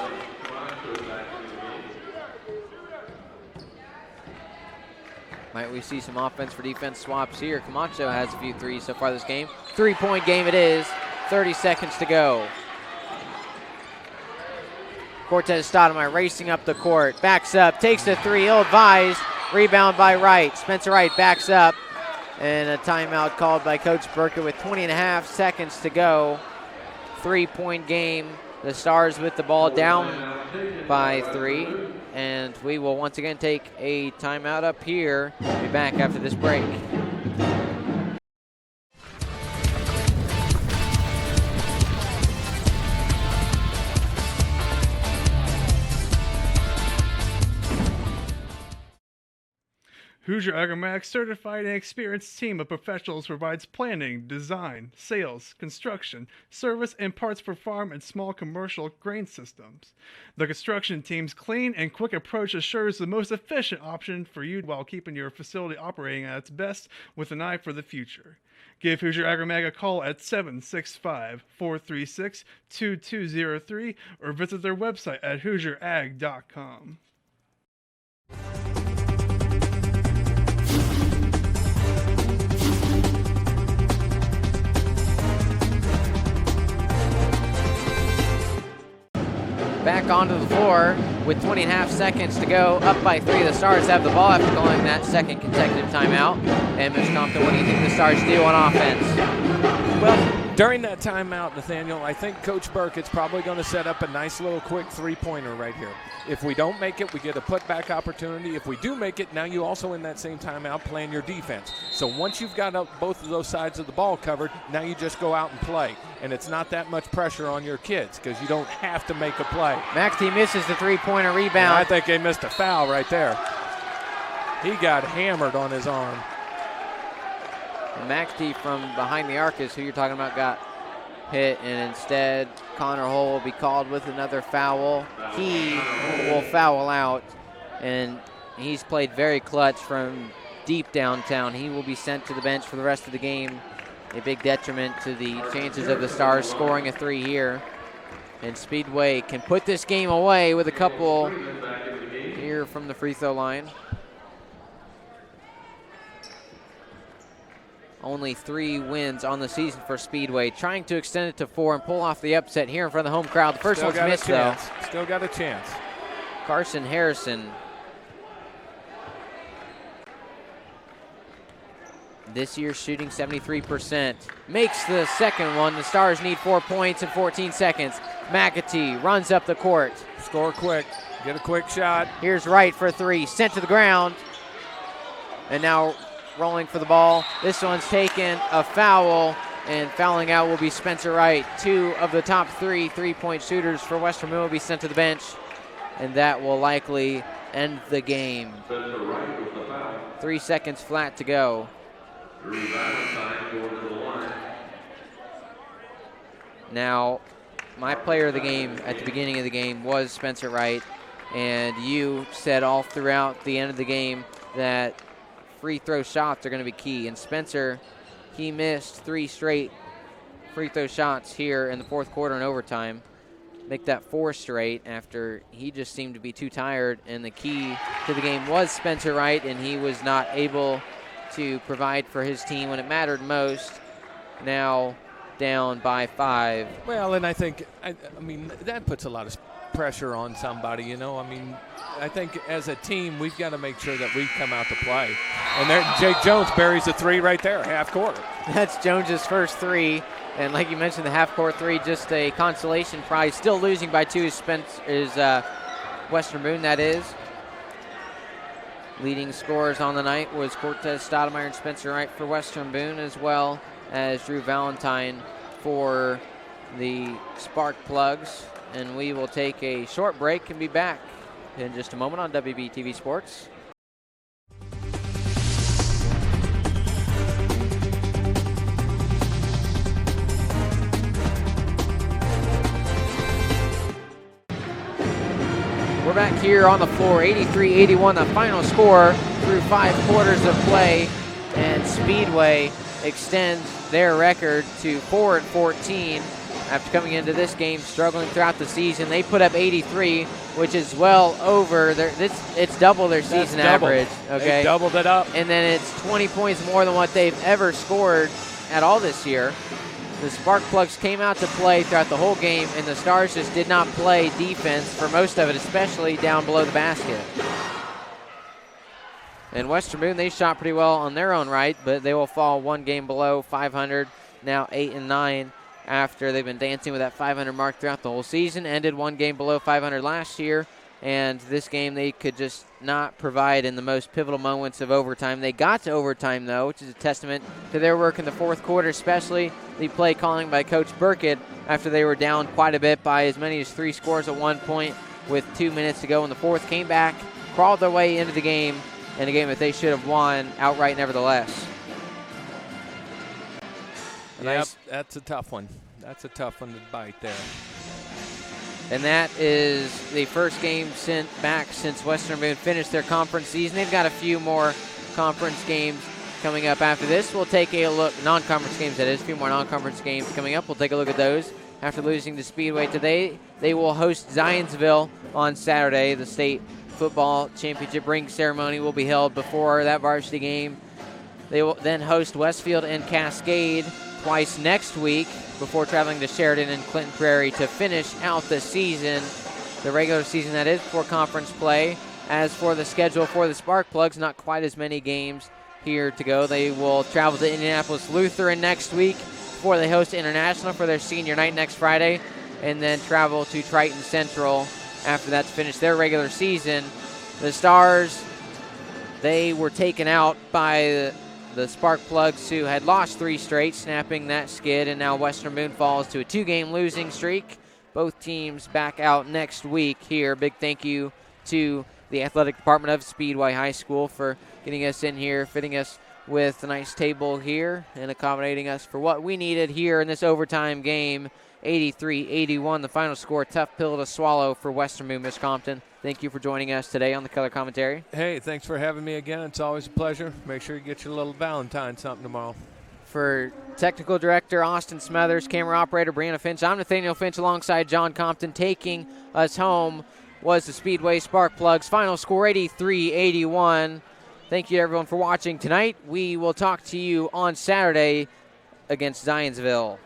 Might we see some offense for defense swaps here? Camacho has a few threes so far this game. 3-point game it is. 30 seconds to go. Cortez Stoudemire racing up the court. Backs up, takes the 3, ill-advised. Rebound by Wright. Spencer Wright backs up. And a timeout called by Coach Burkett with 20.5 seconds to go. 3-point game. The Stars with the ball down by 3. And we will once again take a timeout up here. We'll be back after this break. Hoosier Agromac's certified and experienced team of professionals provides planning, design, sales, construction, service, and parts for farm and small commercial grain systems. The construction team's clean and quick approach assures the most efficient option for you while keeping your facility operating at its best with an eye for the future. Give Hoosier Agromag a call at 765-436-2203 or visit their website at HoosierAg.com. Back onto the floor with 20.5 seconds to go. Up by 3. The Stars have the ball after calling that second consecutive timeout. And Mr. Compton, what do you think the Stars do on offense? Well, during that timeout, Nathaniel, I think Coach Burkett's probably going to set up a nice little quick 3-pointer right here. If we don't make it, we get a putback opportunity. If we do make it, now you also in that same timeout plan your defense. So once you've got both of those sides of the ball covered, now you just go out and play. And it's not that much pressure on your kids because you don't have to make a play. McAtee misses the 3-pointer rebound. And I think they missed a foul right there. He got hammered on his arm. And McAtee from behind the arc is who you're talking about, got hit, and instead Connor Hull will be called with another foul. He will foul out, and he's played very clutch from deep downtown. He will be sent to the bench for the rest of the game. A big detriment to the chances of the Stars scoring a 3 here. And Speedway can put this game away with a couple here from the free throw line. Only 3 wins on the season for Speedway. Trying to extend it to 4 and pull off the upset here in front of the home crowd. The first one's missed, though. Still got a chance. Carson Harrison. This year shooting 73%. Makes the second one. The Stars need 4 points in 14 seconds. McAtee runs up the court. Score quick. Get a quick shot. Here's Wright for 3. Sent to the ground. And now rolling for the ball. This one's taken a foul, and fouling out will be Spencer Wright. 2 of the top 3 3-point shooters for Western Boone will be sent to the bench, and that will likely end the game. 3 seconds flat to go. Drew Valentine going to the line. Now, my player of the game at the beginning of the game was Spencer Wright, and you said all throughout the end of the game that free throw shots are going to be key. And Spencer, he missed 3 straight free throw shots here in the fourth quarter and overtime. Make that 4 straight after he just seemed to be too tired. And the key to the game was Spencer Wright, and he was not able to provide for his team when it mattered most. Now down by 5. Well, and I think, I mean, that puts a lot of pressure on somebody, you know. I mean, I think as a team, we've got to make sure that we come out to play. And there, Jake Jones buries a 3 right there, half court. That's Jones's first 3. And like you mentioned, the half-court 3, just a consolation prize. Still losing by 2 is Western Boone, that is. Leading scorers on the night was Cortez Stoudemire and Spencer Wright for Western Boone, as well as Drew Valentine for the Spark Plugs. And we will take a short break and be back in just a moment on WBTV Sports. We're back here on the floor, 83-81, the final score through 5 quarters of play, and Speedway extends their record to 4-14 after coming into this game struggling throughout the season. They put up 83, which is well over it's double their season average. Okay, they doubled it up, and then it's 20 points more than what they've ever scored at all this year. The Spark Plugs came out to play throughout the whole game, and the Stars just did not play defense for most of it, especially down below the basket. And Western Boone, they shot pretty well on their own right, but they will fall 1 game below 500, now 8-9, after they've been dancing with that 500 mark throughout the whole season. Ended 1 game below 500 last year, and this game they could just not provide in the most pivotal moments of overtime. They got to overtime, though, which is a testament to their work in the fourth quarter, especially the play calling by Coach Burkett after they were down quite a bit by as many as 3 scores at one point with 2 minutes to go in the fourth. Came back, crawled their way into the game, in a game that they should have won outright nevertheless. Yep, that's a tough one. That's a tough one to bite there. And that is the first game sent back since Western Boone finished their conference season. They've got a few more conference games coming up after this. We'll take a look, non-conference games that is, a few more non-conference games coming up. We'll take a look at those. After losing to Speedway today, they will host Zionsville on Saturday. The state football championship ring ceremony will be held before that varsity game. They will then host Westfield and Cascade twice next week before traveling to Sheridan and Clinton Prairie to finish out the season, the regular season that is, for conference play. As for the schedule for the Spark Plugs, not quite as many games here to go. They will travel to Indianapolis Lutheran next week before they host International for their senior night next Friday, and then travel to Triton Central after that to finish their regular season. The Stars, they were taken out by the Spark Plugs, who had lost 3 straight, snapping that skid, and now Western Boone falls to a 2-game losing streak. Both teams back out next week here. Big thank you to the athletic department of Speedway High School for getting us in here, fitting us with a nice table here, and accommodating us for what we needed here in this overtime game. 83-81, the final score. Tough pill to swallow for Western Boone, Miss Compton. Thank you for joining us today on the Color Commentary. Hey, thanks for having me again. It's always a pleasure. Make sure you get your little Valentine something tomorrow. For technical director Austin Smothers, camera operator Brianna Finch, I'm Nathaniel Finch alongside John Compton. Taking us home was the Speedway Spark Plugs. Final score 83-81. Thank you to everyone for watching tonight. We will talk to you on Saturday against Zionsville.